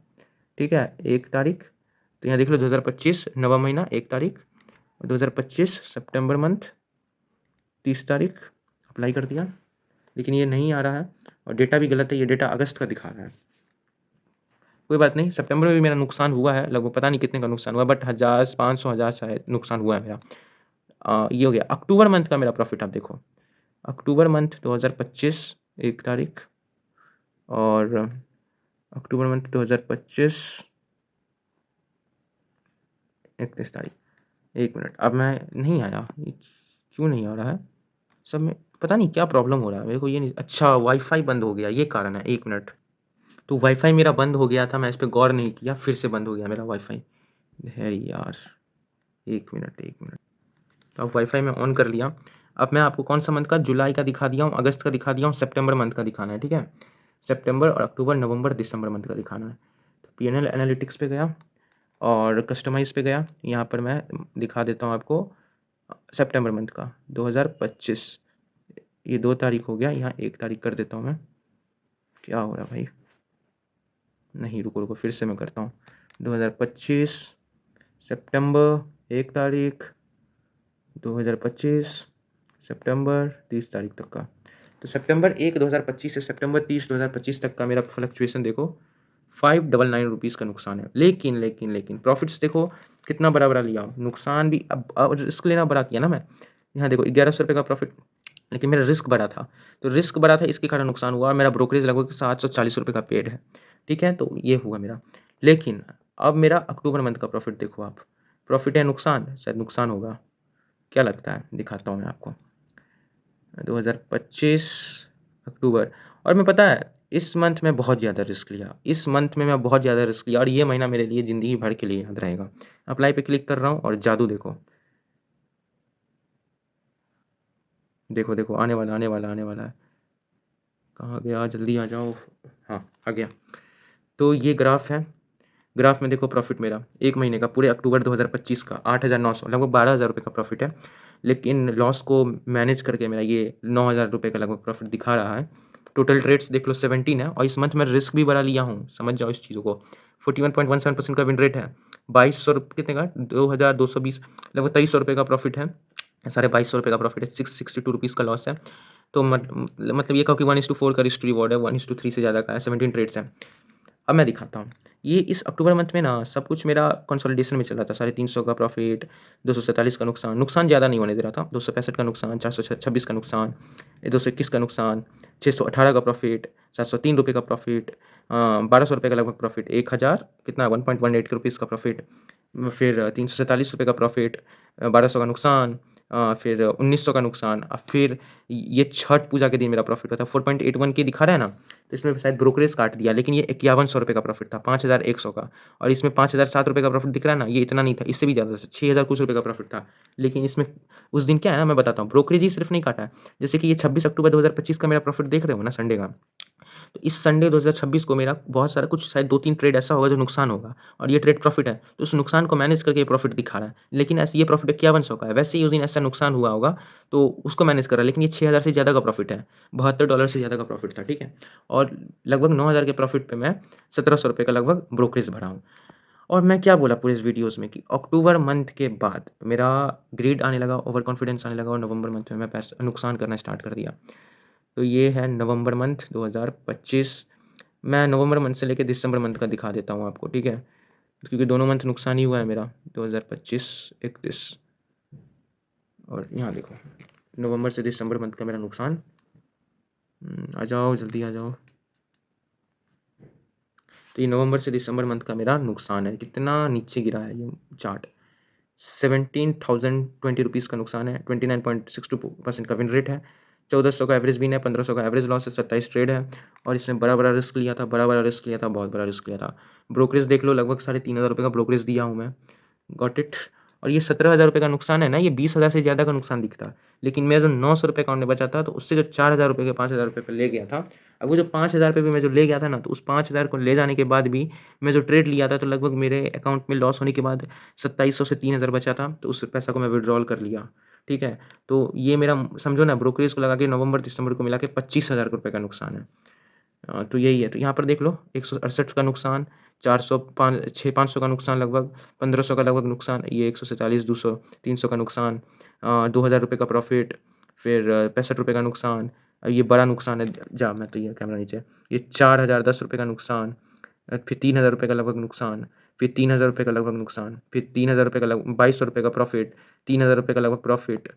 Speaker 1: ठीक है। 1 तारीख, तो यहाँ देख लो 2025 नवा महीना 1 तारीख, 2025 सितंबर मंथ 30 तारीख अप्लाई कर दिया, लेकिन ये नहीं आ रहा है और डेटा भी गलत है, ये डेटा अगस्त का दिखा रहा है। कोई बात नहीं, सितंबर में भी मेरा नुकसान हुआ है, लगभग पता नहीं कितने का नुकसान हुआ, बट 1000 500 1000 शायद नुकसान हुआ है मेरा। ये हो गया। अक्टूबर मंथ का मेरा प्रॉफिट आप देखो, अक्टूबर मंथ 2025 1 तारीख और अक्टूबर मंथ 2025 31 तारीख। 1 मिनट, अब मैं नहीं आया, ये क्यों नहीं आ रहा है? सब में पता नहीं क्या प्रॉब्लम हो रहा है मेरे को, ये नहीं, अच्छा वाईफ़ाई बंद हो गया, ये कारण है। 1 मिनट, तो वाईफ़ाई मेरा बंद हो गया था, मैं इस पे गौर नहीं किया, फिर से बंद हो गया मेरा वाईफ़ाई। है यार, 1 मिनट 1 मिनट। तो अब वाईफ़ाई मैं ऑन कर लिया। अब मैं आपको कौन सा मंथ का, जुलाई का दिखा दिया हूँ, अगस्त का दिखा दिया हूँ, सितंबर मंथ का दिखाना है, ठीक है। सितंबर और अक्टूबर, नवंबर, दिसंबर मंथ का दिखाना है। तो पीएनएल एनालिटिक्स पे गया और कस्टमाइज़ पे गया। यहाँ पर मैं दिखा देता हूँ आपको सितंबर मंथ का 2025, ये 2 तारीख हो गया, यहाँ 1 तारीख कर देता हूँ मैं। क्या हो रहा है भाई? नहीं, रुको रुको, फिर से मैं करता हूँ। 2025 सितंबर 1 तारीख, 2025 सितंबर 30 तारीख तक का। तो सितंबर 1 2025 से सितंबर 30 2025 तक का मेरा फ्लक्चुएशन देखो, 599 रुपीज़ का नुकसान है। लेकिन प्रॉफिट्स देखो कितना बड़ा लिया हूँ। नुकसान भी अब रिस्क लेना बड़ा किया ना मैं। यहाँ देखो 1100 रुपये का प्रॉफिट, लेकिन मेरा रिस्क बड़ा था। तो रिस्क बड़ा था, इसके कारण नुकसान हुआ। मेरा ब्रोकरेज लगभग 740 रुपये का पेड है, ठीक है। तो ये हुआ मेरा। लेकिन अब मेरा अक्टूबर मंथ का प्रॉफिट देखो आप, प्रॉफिट है नुकसान, शायद नुकसान होगा, क्या लगता है? दिखाता हूँ मैं आपको। 2025 अक्टूबर, और मैं पता है इस मंथ में बहुत ज़्यादा रिस्क लिया, इस मंथ में मैं बहुत ज़्यादा रिस्क लिया और ये महीना मेरे लिए ज़िंदगी भर के लिए याद रहेगा। अप्लाई पे क्लिक कर रहा हूँ और जादू देखो, देखो देखो आने वाला है। कहाँ गया? जल्दी आ जाओ। हाँ, आ गया। तो ये ग्राफ है, ग्राफ में देखो प्रॉफिट मेरा 1 महीने का, पूरे अक्टूबर 2025 का 8,900, लगभग 12,000 रुपये का प्रॉफिट है। लेकिन लॉस को मैनेज करके मेरा ये 9,000 रुपये का लगभग प्रॉफिट दिखा रहा है। टोटल ट्रेड्स देख लो 17 है और इस मंथ मैं रिस्क भी बड़ा लिया हूँ, समझ जाओ इस चीज़ों को। 41.17% का विन रेट है। 2200 कितने का, 2,220, लगभग 2300 रुपये का प्रॉफिट है। 2250 रुपये का प्रॉफिट है, 662 रुपीज़ का लॉस है। तो मतलब ये कहो कि 1:4 का रिस्क रिवॉर्ड है, 1:3 से ज़्यादा का है, 17 ट्रेड्स हैं। अब मैं दिखाता हूँ। ये इस अक्टूबर मंथ में ना सब कुछ मेरा कंसोलिडेशन में चल रहा था। 350 का प्रॉफिट, 247 का नुकसान ज़्यादा नहीं होने दे रहा था। 265 का नुकसान, 426 का नुकसान, 221 का नुकसान, 618 का प्रॉफिट, 703 रुपये का प्रॉफिट, 1200 रुपये का लगभग प्रॉफिट, 1000 कितना 1.18 के रुपीज़ का प्रॉफिट, फिर 347 रुपये का प्रॉफिट, 1200 का नुकसान, फिर 1900 का नुकसान। फिर ये छठ पूजा के दिन मेरा प्रॉफिट हुआ था, 4.81 के दिखा रहा है ना, तो इसमें शायद ब्रोकरेज काट दिया, लेकिन ये 5100 रुपये का प्रॉफिट था, 5100 का। और इसमें 5007 रुपये का प्रॉफिट दिख रहा है ना, ये इतना नहीं था, इससे भी ज़्यादा था, 6000 कुछ रुपये का प्रॉफिट था। लेकिन इसमें उस दिन क्या है ना, मैं बताता हूँ, ब्रोकरेज ही सिर्फ नहीं काटा है। जैसे कि ये 26 अक्टूबर 2025 का मेरा प्रॉफिट देख रहे हो ना, संडे का, तो इस संडे 2026 को मेरा बहुत सारा कुछ, शायद 2-3 ट्रेड ऐसा होगा जो नुकसान होगा और ये ट्रेड प्रॉफिट है, तो उस नुकसान को मैनेज करके ये प्रॉफिट दिखा रहा है। लेकिन ऐसे ये प्रॉफिट 5100 का है, वैसे ही उस दिन ऐसा नुकसान हुआ होगा तो उसको मैनेज कर रहा है, लेकिन ये 6000 से ज़्यादा का प्रॉफिट है, $72 से ज़्यादा का प्रॉफिट था, ठीक है। और लगभग 9000 के प्रॉफिट पे मैं 1700 रुपये का लगभग ब्रोकरेज भरा हूँ। और मैं क्या बोला पूरे इस वीडियोज़ में कि अक्टूबर मंथ के बाद मेरा ग्रीड आने लगा, ओवर कॉन्फिडेंस आने लगा और नवंबर मंथ में मैं पैसा नुकसान करना स्टार्ट कर दिया। तो ये है नवंबर मंथ 2025। मैं नवंबर मंथ से लेके दिसंबर मंथ का दिखा देता हूँ आपको, ठीक है? क्योंकि दोनों मंथ नुकसान ही हुआ है मेरा, 2025, 31। और यहाँ देखो नवंबर से दिसंबर मंथ का मेरा नुकसान। आ जाओ जल्दी आ जाओ। तो ये नवंबर से दिसंबर मंथ का मेरा नुकसान है। कितना नीचे गिरा है ये चार्ट, 17,020 रुपीज़ का नुकसान है, 29.62% का विन रेट है, 1400 का एवरेज विन है, 1500 का एवरेज लॉस है, 27 ट्रेड है। और इसमें बड़ा रिस्क लिया था, बहुत बड़ा रिस्क लिया था। ब्रोकरेज देख लो, लगभग 3,500 रुपये का ब्रोकरेज दिया हूँ मैं, गॉट इट। और ये 17,000 रुपये का नुकसान है ना, ये 20,000 से ज़्यादा का नुकसान दिखता, लेकिन मेरा जो 900 रुपये अकाउंट में बचा था, तो उससे जो 4,000 रुपये के 5,000 रुपये पे ले गया था। अब वो जो 5,000 रुपये भी मैं जो ले गया था ना, तो उस 5,000 को ले जाने के बाद भी मैं जो ट्रेड लिया था, तो लगभग मेरे अकाउंट में लॉस होने के बाद 2700 से 3,000 बचा था, तो उस पैसा को मैं विड्रॉल कर लिया। ठीक है? तो ये मेरा समझो ना ब्रोकरेज को लगा के नवंबर-दिसंबर को मिला के 25,000 रुपए का नुकसान है। तो यही है। तो यहाँ पर देख लो 168 का नुकसान, 400 पाँच 500 का नुकसान लगभग, 1500 का लगभग नुकसान, ये 147, 200, 300 का नुकसान, 2000 रुपए का प्रॉफ़िट, फिर ₹65 का नुकसान, ये बड़ा नुकसान है। जा मैं तो ये कैमरा नीचे, ये 4010 रुपए का नुकसान, फिर 3000 रुपए का लगभग नुकसान, फिर 3000 रुपए का लगभग नुकसान, फिर 3000 रुपए का लग 2200 रुपए का प्रॉफ़िट, 3000 रुपए का लगभग प्रॉफ़िट,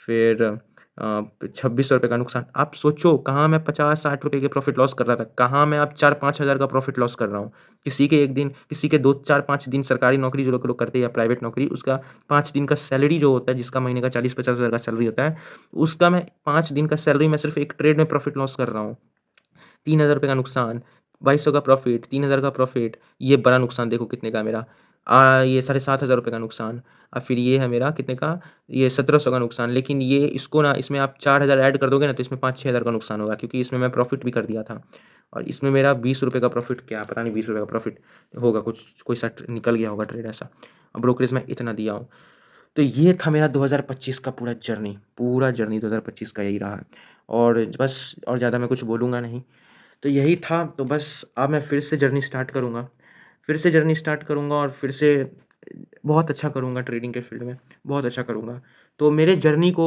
Speaker 1: फिर 2600 रुपए का नुकसान। आप सोचो कहाँ मैं 50-60 रुपए के प्रॉफ़िट लॉस कर रहा था, कहाँ मैं अब 4-5 हज़ार का प्रॉफ़िट लॉस कर रहा हूँ। किसी के 1 दिन, किसी के 2 4-5 दिन सरकारी नौकरी जो लोग करते हैं या प्राइवेट नौकरी, उसका 5 दिन का सैलरी जो होता है, जिसका महीने का 40-50 हज़ार का सैलरी होता है, उसका मैं 5 दिन का सैलरी मैं सिर्फ़ एक ट्रेड में प्रॉफ़िट लॉस कर रहा हूँ। 3000 रुपए का नुकसान, 2200 का प्रॉफ़िट, 3000 का प्रॉफ़िट, ये बड़ा नुकसान देखो कितने का है मेरा। ये साढ़े 7,000 रुपए का नुकसान। फिर ये है मेरा कितने का, ये 1700 का नुकसान। लेकिन ये इसको ना इसमें आप 4000 ऐड कर दोगे ना, तो इसमें 5-6 हज़ार का नुकसान होगा, क्योंकि इसमें मैं प्रॉफ़िट भी कर दिया था। और इसमें मेरा ₹20 का प्रॉफ़िट, क्या पता नहीं, ₹20 का प्रॉफ़िट होगा, कुछ कोई सा निकल गया होगा ट्रेड ऐसा। ब्रोकरेज में इतना दिया हूँ। तो ये था मेरा 2025 का पूरा जर्नी 2025 का यही रहा है। और बस, और ज़्यादा मैं कुछ बोलूँगा नहीं। तो यही था, तो बस अब मैं फिर से जर्नी स्टार्ट करूँगा। फिर से जर्नी स्टार्ट करूँगा और फिर से बहुत अच्छा करूँगा ट्रेडिंग के फ़ील्ड में, बहुत अच्छा करूँगा। तो मेरे जर्नी को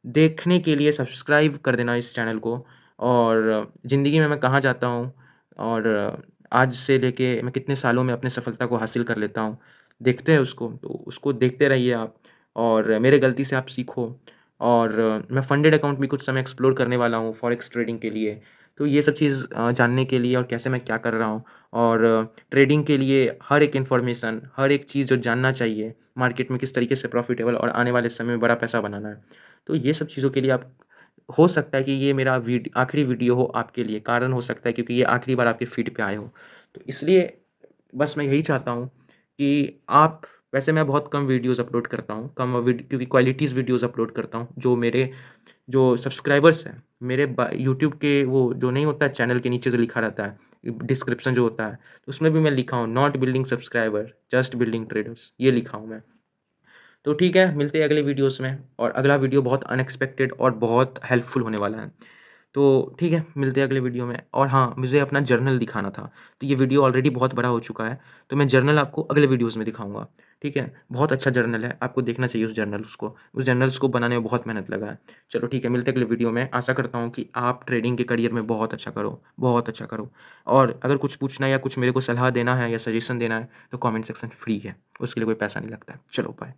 Speaker 1: देखने के लिए सब्सक्राइब कर देना इस चैनल को, और ज़िंदगी में मैं कहाँ जाता हूँ, और आज से लेके मैं कितने सालों में अपनी सफलता को हासिल कर लेता हूँ, देखते हैं उसको। तो उसको देखते रहिए आप, और मेरे गलती से आप सीखो। और मैं फंडेड अकाउंट भी कुछ समय एक्सप्लोर करने वाला हूँ फॉरेक्स ट्रेडिंग के लिए। तो ये सब चीज़ जानने के लिए, और कैसे मैं क्या कर रहा हूँ, और ट्रेडिंग के लिए हर एक इन्फॉर्मेशन, हर एक चीज़ जो जानना चाहिए, मार्केट में किस तरीके से प्रॉफ़िटेबल और आने वाले समय में बड़ा पैसा बनाना है। तो ये सब चीज़ों के लिए आप, हो सकता है कि ये मेरा आखिरी वीडियो हो आपके लिए, कारण हो सकता है क्योंकि ये आखिरी बार आपके फ़ीड पे आए हो। तो इसलिए बस मैं यही चाहता हूँ कि आप, वैसे मैं बहुत कम वीडियोज़ अपलोड करता हूँ, क्योंकि क्वालिटीज़ वीडियोज़ अपलोड करता हूँ, जो मेरे जो सब्सक्राइबर्स हैं, मेरे यूट्यूब के, वो जो नहीं होता है चैनल के नीचे जो लिखा रहता है, डिस्क्रिप्शन जो होता है, तो उसमें भी मैं लिखा हूँ, not building subscriber, just building traders, ये लिखा हूँ मैं। तो ठीक है, मिलते हैं अगले वीडियोज़ में, और अगला वीडियो बहुत अनएक्सपेक्टेड और बहुत हेल्पफुल होने वाला है। तो ठीक है, मिलते हैं अगले वीडियो में। और हाँ, मुझे अपना जर्नल दिखाना था, तो ये वीडियो ऑलरेडी बहुत बड़ा हो चुका है, तो मैं जर्नल आपको अगले वीडियोज़ में दिखाऊँगा, ठीक है? बहुत अच्छा जर्नल है, आपको देखना चाहिए उस जर्नल्स को बनाने में बहुत मेहनत लगा है। चलो ठीक है, मिलते हैं अगले वीडियो में। आशा करता हूँ कि आप ट्रेडिंग के करियर में बहुत अच्छा करो, बहुत अच्छा करो। और अगर कुछ पूछना है या कुछ मेरे को सलाह देना है या सजेशन देना है, तो कमेंट सेक्शन फ्री है, उसके लिए कोई पैसा नहीं लगता है। चलो बाय।